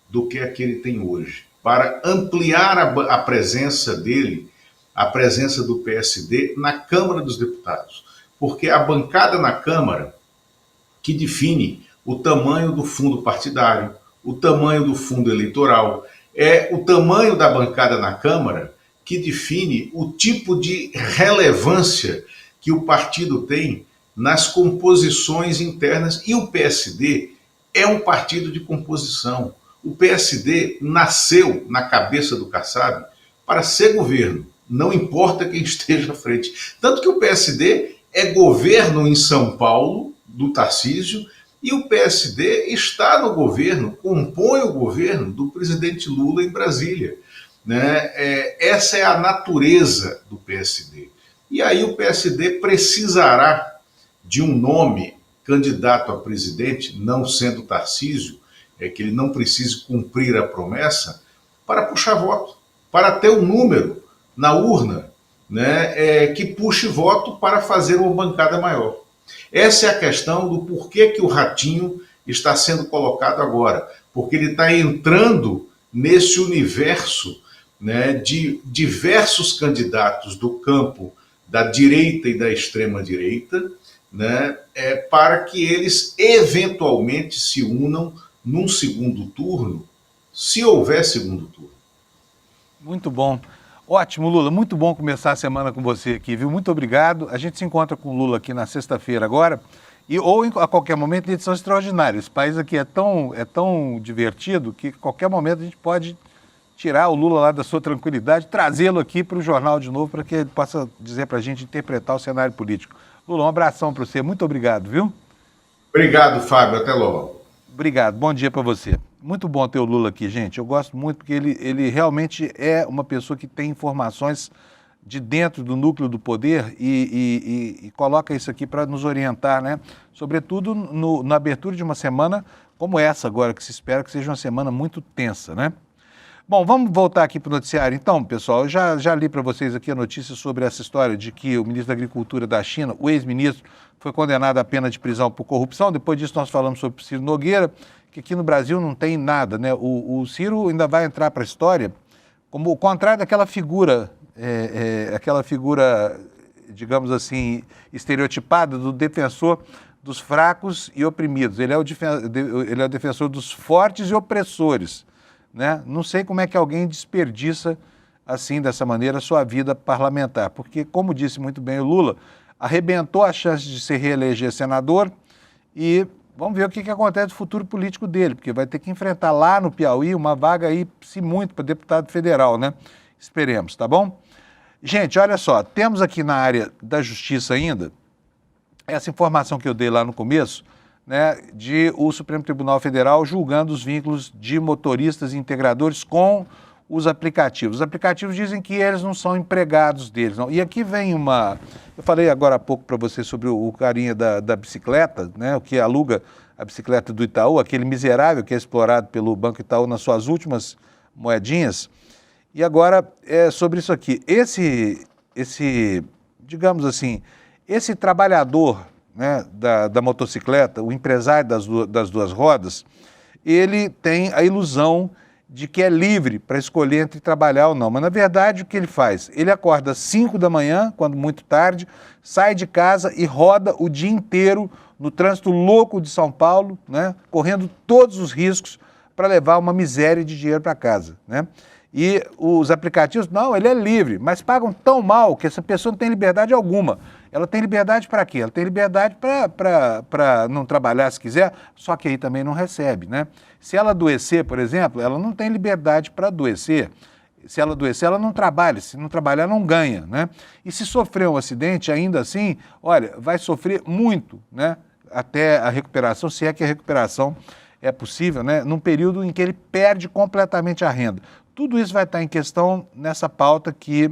do que a que ele tem hoje, para ampliar a presença dele, a presença do PSD na Câmara dos Deputados. Porque a bancada na Câmara que define o tamanho do fundo partidário, o tamanho do fundo eleitoral, é o tamanho da bancada na Câmara que define o tipo de relevância que o partido tem nas composições internas. E o PSD é um partido de composição. O PSD nasceu na cabeça do Kassab para ser governo, não importa quem esteja à frente. Tanto que o PSD é governo em São Paulo, do Tarcísio, e o PSD está no governo, compõe o governo do presidente Lula em Brasília. Né? Essa é a natureza do PSD. E aí o PSD precisará de um nome candidato a presidente, não sendo Tarcísio, que ele não precise cumprir a promessa, para puxar voto, para ter um número na urna, né, que puxe voto para fazer uma bancada maior. Essa é a questão do porquê que o Ratinho está sendo colocado agora, porque ele está entrando nesse universo, né, de diversos candidatos do campo da direita e da extrema-direita, né, para que eles eventualmente se unam num segundo turno, se houver segundo turno. Muito bom. Ótimo, Lula. Muito bom começar a semana com você aqui, viu? Muito obrigado. A gente se encontra com o Lula aqui na sexta-feira agora, ou a qualquer momento em edição extraordinária. Esse país aqui é tão divertido que a qualquer momento a gente pode tirar o Lula lá da sua tranquilidade, trazê-lo aqui para o jornal de novo para que ele possa dizer para a gente interpretar o cenário político. Lula, um abração para você. Muito obrigado, viu? Obrigado, Fábio. Até logo. Obrigado. Bom dia para você. Muito bom ter o Lula aqui, gente. Eu gosto muito porque ele realmente é uma pessoa que tem informações de dentro do núcleo do poder e coloca isso aqui para nos orientar, né? Sobretudo na abertura de uma semana como essa agora, que se espera que seja uma semana muito tensa, né? Bom, vamos voltar aqui para o noticiário. Então, pessoal, eu já li para vocês aqui a notícia sobre essa história de que o ministro da Agricultura da China, o ex-ministro, foi condenado à pena de prisão por corrupção. Depois disso nós falamos sobre Ciro Nogueira, que aqui no Brasil não tem nada, né? O Ciro ainda vai entrar para a história como o contrário daquela figura, digamos assim, estereotipada do defensor dos fracos e oprimidos. Ele é o defensor dos fortes e opressores, né? Não sei como é que alguém desperdiça assim, dessa maneira, a sua vida parlamentar, porque, como disse muito bem o Lula, arrebentou a chance de se reeleger senador e vamos ver o que acontece no futuro político dele, porque vai ter que enfrentar lá no Piauí uma vaga aí, se muito, para deputado federal, né? Esperemos, tá bom? Gente, olha só, temos aqui na área da justiça ainda essa informação que eu dei lá no começo, né, de o Supremo Tribunal Federal julgando os vínculos de motoristas e integradores com os aplicativos. Os aplicativos dizem que eles não são empregados deles, não. E aqui vem uma... Eu falei agora há pouco para você sobre o carinha da bicicleta, né, o que aluga a bicicleta do Itaú, aquele miserável que é explorado pelo Banco Itaú nas suas últimas moedinhas. E agora é sobre isso aqui. Digamos assim, esse trabalhador, né, da motocicleta, o empresário das duas rodas, ele tem a ilusão de que é livre para escolher entre trabalhar ou não. Mas, na verdade, o que ele faz? Ele acorda às 5 da manhã, quando muito tarde, sai de casa e roda o dia inteiro no trânsito louco de São Paulo, né, correndo todos os riscos para levar uma miséria de dinheiro para casa, né? E os aplicativos, não, ele é livre, mas pagam tão mal que essa pessoa não tem liberdade alguma. Ela tem liberdade para quê? Ela tem liberdade para não trabalhar se quiser, só que aí também não recebe, né? Se ela adoecer, por exemplo, ela não tem liberdade para adoecer. Se ela adoecer, ela não trabalha. Se não trabalhar, não ganha, né? E se sofrer um acidente, ainda assim, olha, vai sofrer muito, né? Até a recuperação, se é que a recuperação é possível, né? Num período em que ele perde completamente a renda. Tudo isso vai estar em questão nessa pauta que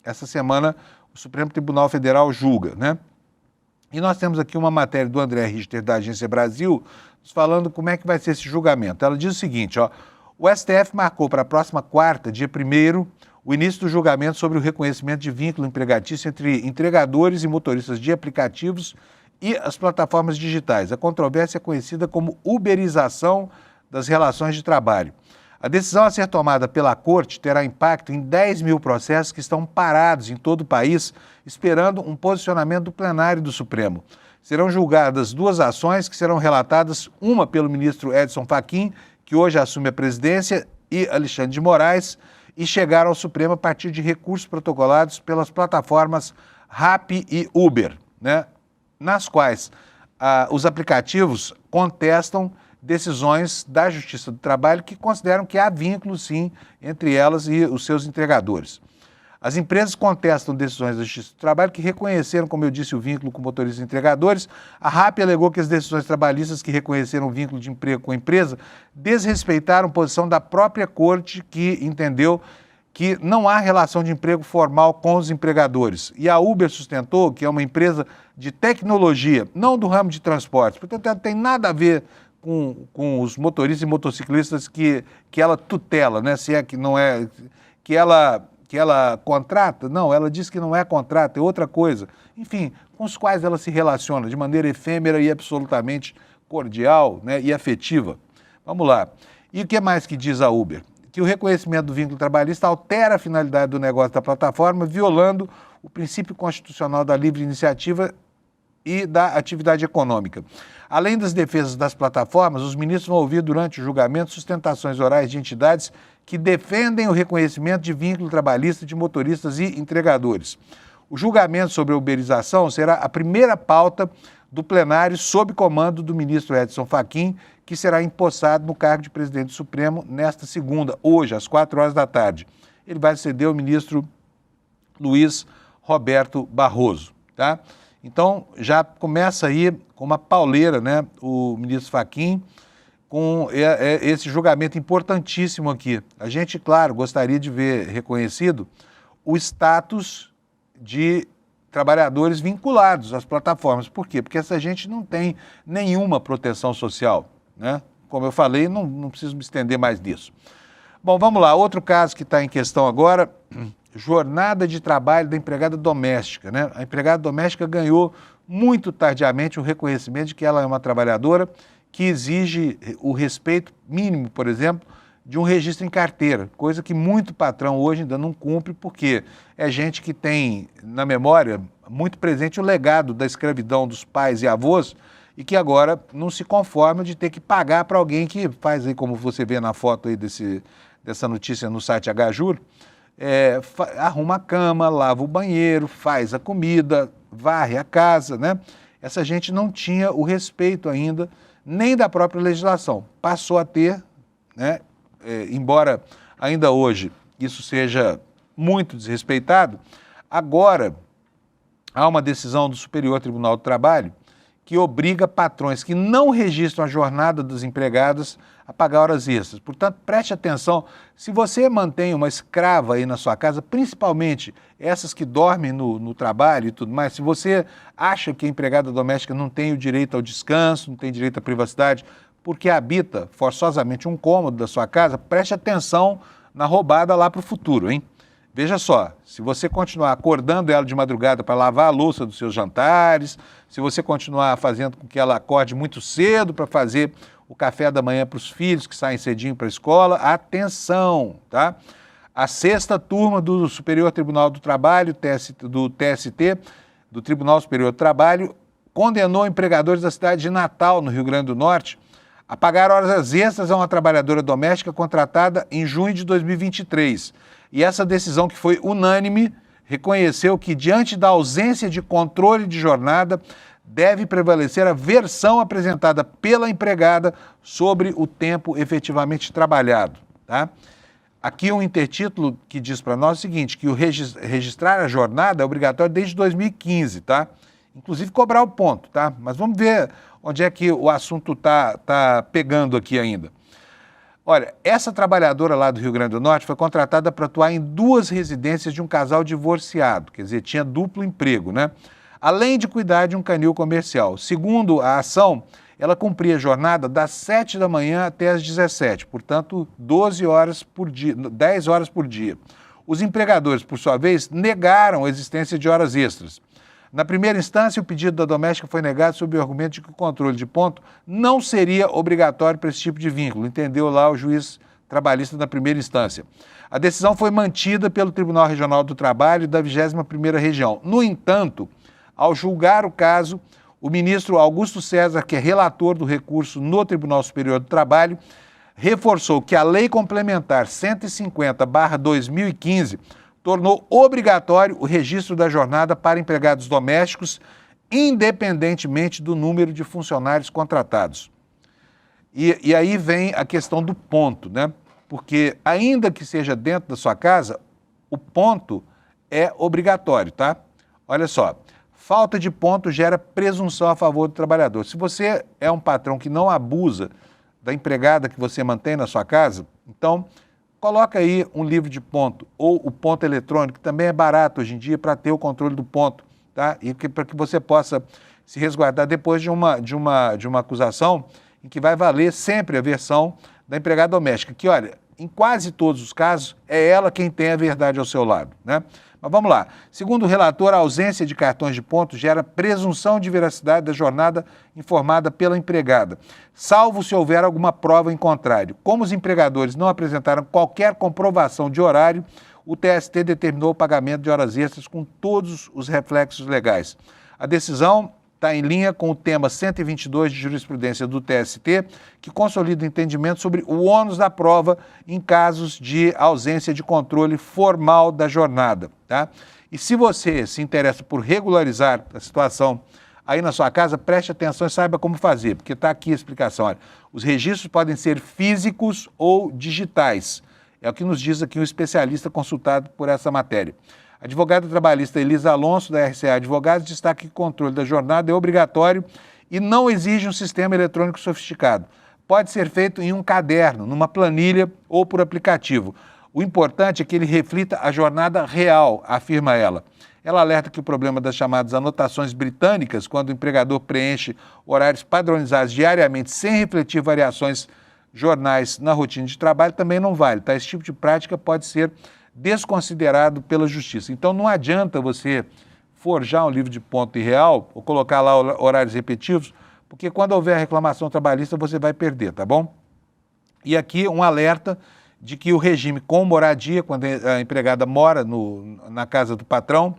essa semana o Supremo Tribunal Federal julga, né? E nós temos aqui uma matéria do André Richter, da Agência Brasil, falando como é que vai ser esse julgamento. Ela diz o seguinte, ó, o STF marcou para a próxima quarta, dia 1º, o início do julgamento sobre o reconhecimento de vínculo empregatício entre entregadores e motoristas de aplicativos e as plataformas digitais. A controvérsia é conhecida como uberização das relações de trabalho. A decisão a ser tomada pela Corte terá impacto em 10 mil processos que estão parados em todo o país, esperando um posicionamento do plenário do Supremo. Serão julgadas duas ações que serão relatadas, uma pelo ministro Edson Fachin, que hoje assume a presidência, e Alexandre de Moraes, e chegaram ao Supremo a partir de recursos protocolados pelas plataformas Rappi e Uber, né? Nas quais os aplicativos contestam decisões da Justiça do Trabalho que consideram que há vínculo, sim, entre elas e os seus entregadores. As empresas contestam decisões da Justiça do Trabalho que reconheceram, como eu disse, o vínculo com motoristas e entregadores. A Rappi alegou que as decisões trabalhistas que reconheceram o vínculo de emprego com a empresa desrespeitaram a posição da própria corte, que entendeu que não há relação de emprego formal com os empregadores. E a Uber sustentou que é uma empresa de tecnologia, não do ramo de transportes. Portanto, ela não tem nada a ver com os motoristas e motociclistas que ela tutela, né? Se é que não é... que ela contrata? Não, ela diz que não é contrato, é outra coisa. Enfim, com os quais ela se relaciona de maneira efêmera e absolutamente cordial, né, e afetiva. Vamos lá. E o que mais que diz a Uber? Que o reconhecimento do vínculo trabalhista altera a finalidade do negócio da plataforma, violando o princípio constitucional da livre iniciativa e da atividade econômica. Além das defesas das plataformas, os ministros vão ouvir durante o julgamento sustentações orais de entidades que defendem o reconhecimento de vínculo trabalhista de motoristas e entregadores. O julgamento sobre a uberização será a primeira pauta do plenário sob comando do ministro Edson Fachin, que será empossado no cargo de presidente do Supremo nesta segunda, hoje, às 16h. Ele vai suceder o ministro Luiz Roberto Barroso, tá? Então, já começa aí com uma pauleira, né, o ministro Fachin, com esse julgamento importantíssimo aqui. A gente, claro, gostaria de ver reconhecido o status de trabalhadores vinculados às plataformas. Por quê? Porque essa gente não tem nenhuma proteção social, né? Como eu falei, não preciso me estender mais nisso. Bom, vamos lá. Outro caso que está em questão agora, jornada de trabalho da empregada doméstica, né? A empregada doméstica ganhou muito tardiamente o reconhecimento de que ela é uma trabalhadora que exige o respeito mínimo, por exemplo, de um registro em carteira, coisa que muito patrão hoje ainda não cumpre, porque é gente que tem na memória muito presente o legado da escravidão dos pais e avós e que agora não se conforma de ter que pagar para alguém que faz aí, como você vê na foto aí dessa notícia no site Hjur, arruma a cama, lava o banheiro, faz a comida, varre a casa, né? Essa gente não tinha o respeito ainda nem da própria legislação. Passou a ter, né? Embora ainda hoje isso seja muito desrespeitado, agora há uma decisão do Superior Tribunal do Trabalho que obriga patrões que não registram a jornada dos empregados a pagar horas extras. Portanto, preste atenção, se você mantém uma escrava aí na sua casa, principalmente essas que dormem no trabalho e tudo mais, se você acha que a empregada doméstica não tem o direito ao descanso, não tem direito à privacidade, porque habita forçosamente um cômodo da sua casa, preste atenção na roubada lá para o futuro, hein? Veja só, se você continuar acordando ela de madrugada para lavar a louça dos seus jantares, se você continuar fazendo com que ela acorde muito cedo para fazer o café da manhã para os filhos que saem cedinho para a escola, atenção, tá? A 6ª turma do Superior Tribunal do Trabalho, do TST, do Tribunal Superior do Trabalho, condenou empregadores da cidade de Natal, no Rio Grande do Norte, a pagar horas extras a uma trabalhadora doméstica contratada em junho de 2023. E essa decisão, que foi unânime, reconheceu que, diante da ausência de controle de jornada, deve prevalecer a versão apresentada pela empregada sobre o tempo efetivamente trabalhado, tá? Aqui um intertítulo que diz para nós o seguinte, que o registrar a jornada é obrigatório desde 2015, tá? Inclusive cobrar o ponto, tá? Mas vamos ver onde é que o assunto tá pegando aqui ainda. Olha, essa trabalhadora lá do Rio Grande do Norte foi contratada para atuar em 2 residências de um casal divorciado, quer dizer, tinha duplo emprego, né? Além de cuidar de um canil comercial. Segundo a ação, ela cumpria a jornada das 7 da manhã até as 17, portanto, 12 horas por dia, 10 horas por dia. Os empregadores, por sua vez, negaram a existência de horas extras. Na primeira instância, o pedido da doméstica foi negado sob o argumento de que o controle de ponto não seria obrigatório para esse tipo de vínculo, entendeu lá o juiz trabalhista na primeira instância. A decisão foi mantida pelo Tribunal Regional do Trabalho da 21ª Região. No entanto, ao julgar o caso, o ministro Augusto César, que é relator do recurso no Tribunal Superior do Trabalho, reforçou que a Lei Complementar 150/2015 tornou obrigatório o registro da jornada para empregados domésticos, independentemente do número de funcionários contratados. E aí vem a questão do ponto, né? Porque ainda que seja dentro da sua casa, o ponto é obrigatório, tá? Olha só, falta de ponto gera presunção a favor do trabalhador. Se você é um patrão que não abusa da empregada que você mantém na sua casa, então coloca aí um livro de ponto ou o ponto eletrônico, que também é barato hoje em dia para ter o controle do ponto, tá? E para que você possa se resguardar depois de uma acusação em que vai valer sempre a versão da empregada doméstica, que, olha, em quase todos os casos, é ela quem tem a verdade ao seu lado, né? Mas vamos lá. Segundo o relator, a ausência de cartões de ponto gera presunção de veracidade da jornada informada pela empregada, salvo se houver alguma prova em contrário. Como os empregadores não apresentaram qualquer comprovação de horário, o TST determinou o pagamento de horas extras com todos os reflexos legais. A decisão está em linha com o tema 122 de jurisprudência do TST, que consolida o entendimento sobre o ônus da prova em casos de ausência de controle formal da jornada, tá? E se você se interessa por regularizar a situação aí na sua casa, preste atenção e saiba como fazer, porque está aqui a explicação. Olha, os registros podem ser físicos ou digitais. É o que nos diz aqui um especialista consultado por essa matéria. A advogada trabalhista Elisa Alonso, da RCA Advogados, destaca que o controle da jornada é obrigatório e não exige um sistema eletrônico sofisticado. Pode ser feito em um caderno, numa planilha ou por aplicativo. O importante é que ele reflita a jornada real, afirma ela. Ela alerta que o problema das chamadas anotações britânicas, quando o empregador preenche horários padronizados diariamente sem refletir variações jornais na rotina de trabalho, também não vale, tá? Esse tipo de prática pode ser desconsiderado pela justiça. Então não adianta você forjar um livro de ponto irreal ou colocar lá horários repetitivos, porque quando houver reclamação trabalhista você vai perder, tá bom? E aqui um alerta de que o regime com moradia, quando a empregada mora na casa do patrão,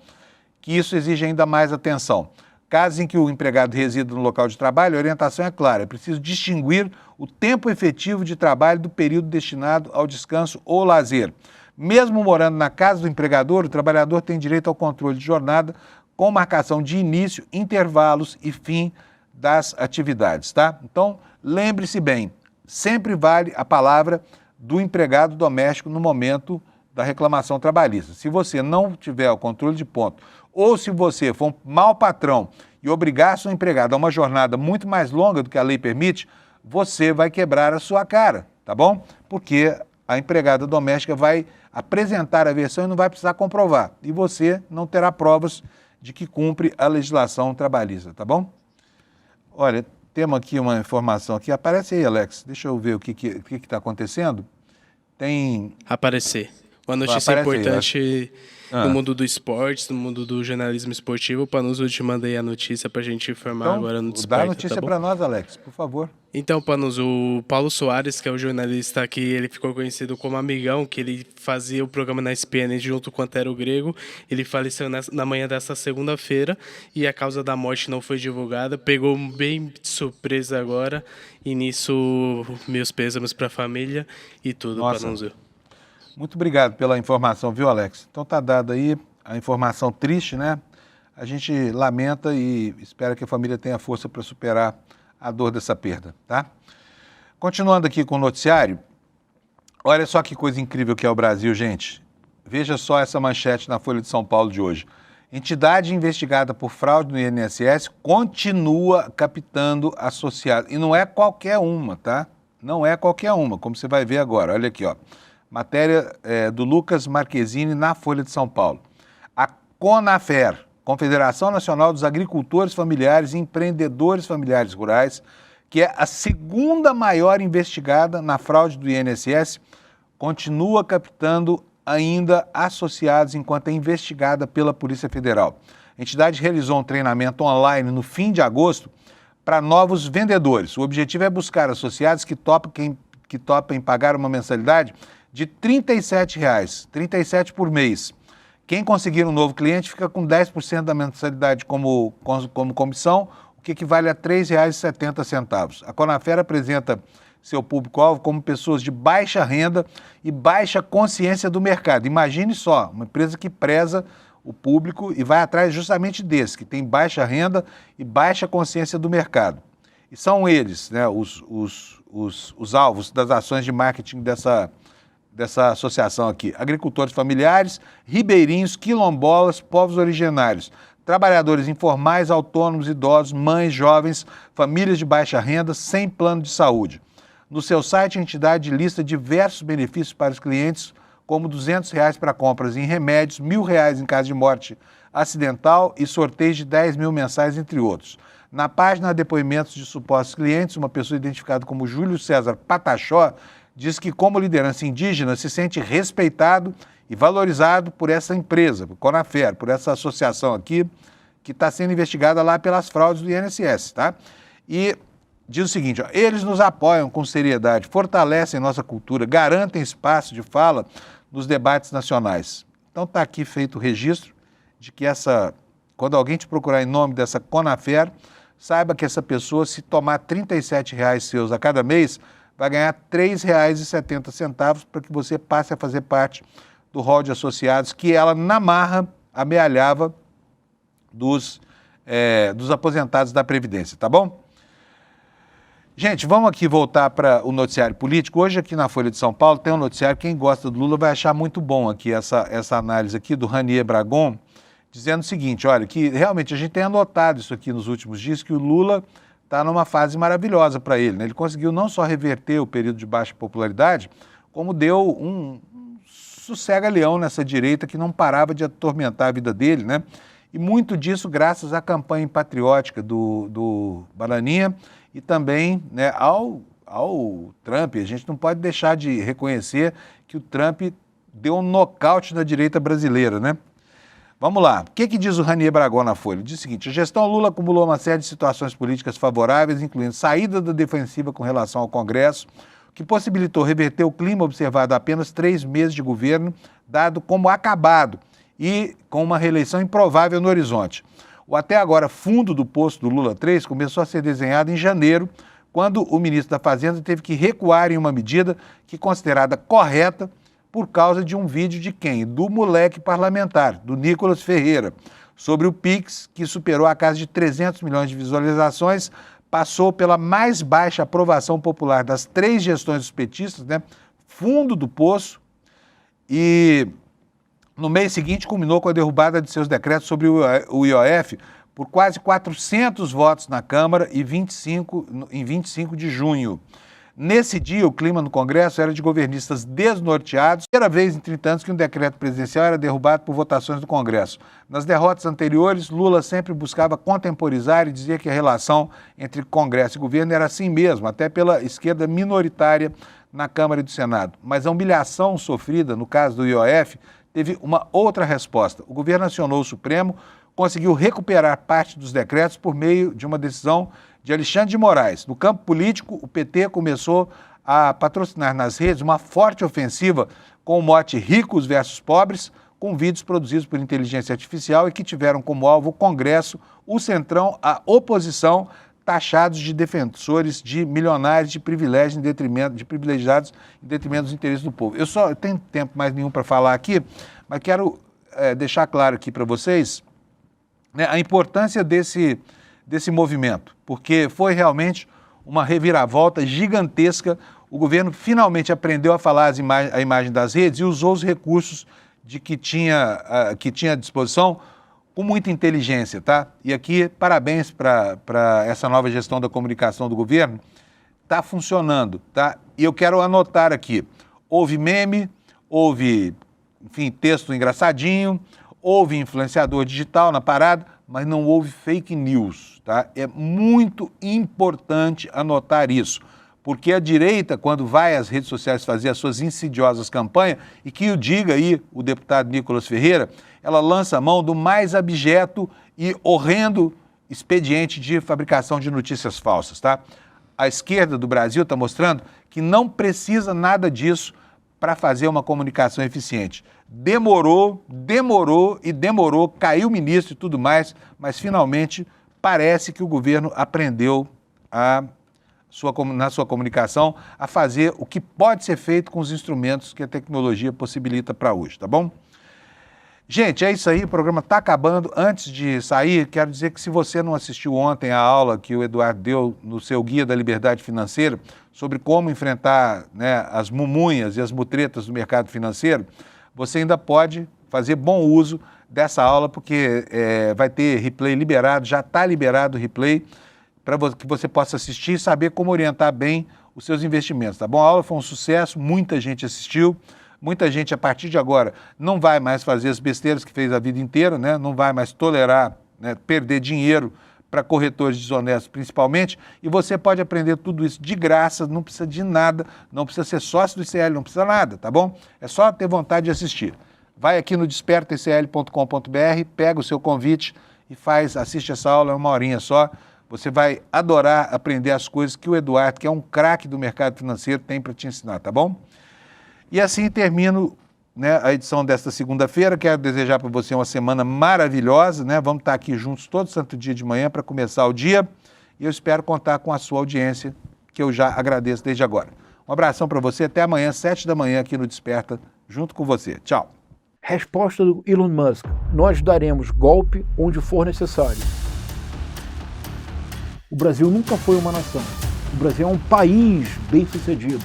que isso exige ainda mais atenção. Casos em que o empregado resida no local de trabalho, a orientação é clara, é preciso distinguir o tempo efetivo de trabalho do período destinado ao descanso ou lazer. Mesmo morando na casa do empregador, o trabalhador tem direito ao controle de jornada com marcação de início, intervalos e fim das atividades, tá? Então, lembre-se bem, sempre vale a palavra do empregado doméstico no momento da reclamação trabalhista. Se você não tiver o controle de ponto, ou se você for um mau patrão e obrigar a sua empregada a uma jornada muito mais longa do que a lei permite, você vai quebrar a sua cara, tá bom? Porque a empregada doméstica vai apresentar a versão e não vai precisar comprovar. E você não terá provas de que cumpre a legislação trabalhista, tá bom? Olha, temos aqui uma informação aqui. Aparece aí, Alex. Deixa eu ver o que está acontecendo. Tem... Aparecer. Uma notícia Aparece importante no mundo do esporte, no mundo do jornalismo esportivo. Panuso, eu te mandei a notícia para a gente informar Então, agora no dá Desperta, a notícia tá bom? para nós, Alex, por favor. Então, Panuso, o Paulo Soares, que é o jornalista que ele ficou conhecido como Amigão, que ele fazia o programa na ESPN junto com o Antero Grego, ele faleceu na manhã desta segunda-feira e a causa da morte não foi divulgada. Pegou bem de surpresa agora e nisso meus pêsames para a família e tudo, Nossa. Panuso. Muito obrigado pela informação, viu, Alex? Então tá dada aí a informação triste, né? A gente lamenta e espera que a família tenha força para superar a dor dessa perda, tá? Continuando aqui com o noticiário, olha só que coisa incrível que é o Brasil, gente. Veja só essa manchete na Folha de São Paulo de hoje. Entidade investigada por fraude no INSS continua captando associados. E não é qualquer uma, tá? Não é qualquer uma, como você vai ver agora. Olha aqui, ó. Matéria do Lucas Marquezine na Folha de São Paulo. A CONAFER, Confederação Nacional dos Agricultores Familiares e Empreendedores Familiares Rurais, que é a segunda maior investigada na fraude do INSS, continua captando ainda associados enquanto é investigada pela Polícia Federal. A entidade realizou um treinamento online no fim de agosto para novos vendedores. O objetivo é buscar associados que topem pagar uma mensalidade de R$ 37, R$ 37 por mês. Quem conseguir um novo cliente fica com 10% da mensalidade como comissão, o que equivale a R$ 3,70. A Conafer apresenta seu público-alvo como pessoas de baixa renda e baixa consciência do mercado. Imagine só, uma empresa que preza o público e vai atrás justamente desse, que tem baixa renda e baixa consciência do mercado. E são eles, né, os alvos das ações de marketing dessa associação aqui. Agricultores familiares, ribeirinhos, quilombolas, povos originários, trabalhadores informais, autônomos, idosos, mães, jovens, famílias de baixa renda, sem plano de saúde. No seu site, a entidade lista diversos benefícios para os clientes, como R$ 200 para compras em remédios, R$ 1.000 em caso de morte acidental e sorteios de 10 mil mensais, entre outros. Na página há depoimentos de supostos clientes, uma pessoa identificada como Júlio César Patachó diz que, como liderança indígena, se sente respeitado e valorizado por essa empresa, por Conafer, por essa associação aqui, que está sendo investigada lá pelas fraudes do INSS, tá? E diz o seguinte, ó, eles nos apoiam com seriedade, fortalecem nossa cultura, garantem espaço de fala nos debates nacionais. Então está aqui feito o registro de que quando alguém te procurar em nome dessa Conafer, saiba que essa pessoa, se tomar R$ 37,00 seus a cada mês, vai ganhar R$ 3,70 para que você passe a fazer parte do rol de associados que ela, na marra, amealhava dos aposentados da Previdência, tá bom? Gente, vamos aqui voltar para o noticiário político. Hoje aqui na Folha de São Paulo tem um noticiário, quem gosta do Lula vai achar muito bom aqui essa análise aqui do Ranier Bragon, dizendo o seguinte, olha, que realmente a gente tem anotado isso aqui nos últimos dias, que o Lula está numa fase maravilhosa para ele, né? Ele conseguiu não só reverter o período de baixa popularidade, como deu um sossega-leão nessa direita que não parava de atormentar a vida dele, né? E muito disso graças à campanha patriótica do Bananinha e também, né, ao Trump. A gente não pode deixar de reconhecer que o Trump deu um nocaute na direita brasileira, né? Vamos lá. O que diz o Ranier Bragon na Folha? Diz o seguinte, a gestão Lula acumulou uma série de situações políticas favoráveis, incluindo saída da defensiva com relação ao Congresso, que possibilitou reverter o clima observado há apenas 3 meses de governo, dado como acabado e com uma reeleição improvável no horizonte. O até agora fundo do poço do Lula 3 começou a ser desenhado em janeiro, quando o ministro da Fazenda teve que recuar em uma medida que considerada correta por causa de um vídeo de quem? Do moleque parlamentar, do Nicolas Ferreira, sobre o Pix, que superou a casa de 300 milhões de visualizações, passou pela mais baixa aprovação popular das 3 gestões dos petistas, né? Fundo do poço, e no mês seguinte culminou com a derrubada de seus decretos sobre o IOF por quase 400 votos na Câmara em 25 de junho. Nesse dia, o clima no Congresso era de governistas desnorteados. Primeira vez em 30 anos que um decreto presidencial era derrubado por votações do Congresso. Nas derrotas anteriores, Lula sempre buscava contemporizar e dizia que a relação entre Congresso e governo era assim mesmo, até pela esquerda minoritária na Câmara e do Senado. Mas a humilhação sofrida, no caso do IOF, teve uma outra resposta. O governo acionou o Supremo, conseguiu recuperar parte dos decretos por meio de uma decisão de Alexandre de Moraes. No campo político, o PT começou a patrocinar nas redes uma forte ofensiva com o mote ricos versus pobres, com vídeos produzidos por inteligência artificial e que tiveram como alvo o Congresso, o Centrão, a oposição, taxados de defensores de milionários de privilégios de privilegiados em detrimento dos interesses do povo. Eu tenho tempo mais nenhum para falar aqui, mas quero deixar claro aqui para vocês, né, a importância desse movimento, porque foi realmente uma reviravolta gigantesca. O governo finalmente aprendeu a falar a imagem das redes e usou os recursos que tinha à disposição com muita inteligência, tá? E aqui, parabéns para essa nova gestão da comunicação do governo. Está funcionando, tá? E eu quero anotar aqui, houve meme, houve, enfim, texto engraçadinho, houve influenciador digital na parada, mas não houve fake news, tá? É muito importante anotar isso, porque a direita, quando vai às redes sociais fazer as suas insidiosas campanhas, e que o diga aí o deputado Nicolas Ferreira, ela lança a mão do mais abjeto e horrendo expediente de fabricação de notícias falsas, tá? A esquerda do Brasil está mostrando que não precisa nada disso para fazer uma comunicação eficiente. Demorou, caiu o ministro e tudo mais, mas finalmente parece que o governo aprendeu a na sua comunicação a fazer o que pode ser feito com os instrumentos que a tecnologia possibilita para hoje, tá bom? Gente, é isso aí, o programa está acabando. Antes de sair, quero dizer que se você não assistiu ontem a aula que o Eduardo deu no seu Guia da Liberdade Financeira sobre como enfrentar, né, as mumunhas e as mutretas do mercado financeiro, você ainda pode fazer bom uso dessa aula, porque vai ter replay liberado, já está liberado o replay, para que você possa assistir e saber como orientar bem os seus investimentos, tá bom? A aula foi um sucesso, muita gente assistiu. Muita gente, a partir de agora, não vai mais fazer as besteiras que fez a vida inteira, né? Não vai mais tolerar, né, perder dinheiro para corretores desonestos, principalmente, e você pode aprender tudo isso de graça, não precisa de nada, não precisa ser sócio do ICL, não precisa nada, tá bom? É só ter vontade de assistir. Vai aqui no despertaicl.com.br, pega o seu convite e assiste essa aula, é 1 horinha só. Você vai adorar aprender as coisas que o Eduardo, que é um craque do mercado financeiro, tem para te ensinar, tá bom? E assim termino, né, a edição desta segunda-feira. Quero desejar para você uma semana maravilhosa, né? Vamos estar aqui juntos todo santo dia de manhã para começar o dia. E eu espero contar com a sua audiência, que eu já agradeço desde agora. Um abração para você, até amanhã, 7 da manhã, aqui no Desperta, junto com você. Tchau. Resposta do Elon Musk: nós daremos golpe onde for necessário. O Brasil nunca foi uma nação. O Brasil é um país bem-sucedido.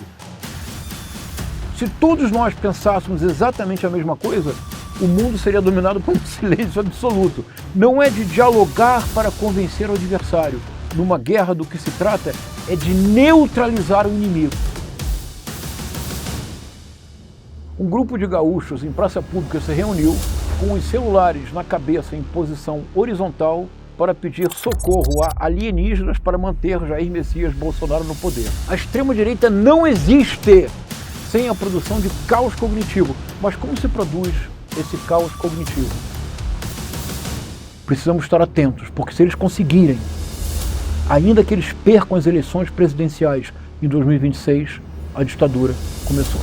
Se todos nós pensássemos exatamente a mesma coisa, o mundo seria dominado por um silêncio absoluto. Não é de dialogar para convencer o adversário. Numa guerra, do que se trata é de neutralizar o inimigo. Um grupo de gaúchos em praça pública se reuniu com os celulares na cabeça em posição horizontal para pedir socorro a alienígenas para manter Jair Messias Bolsonaro no poder. A extrema-direita não existe sem a produção de caos cognitivo. Mas como se produz esse caos cognitivo? Precisamos estar atentos, porque se eles conseguirem, ainda que eles percam as eleições presidenciais em 2026, a ditadura começou.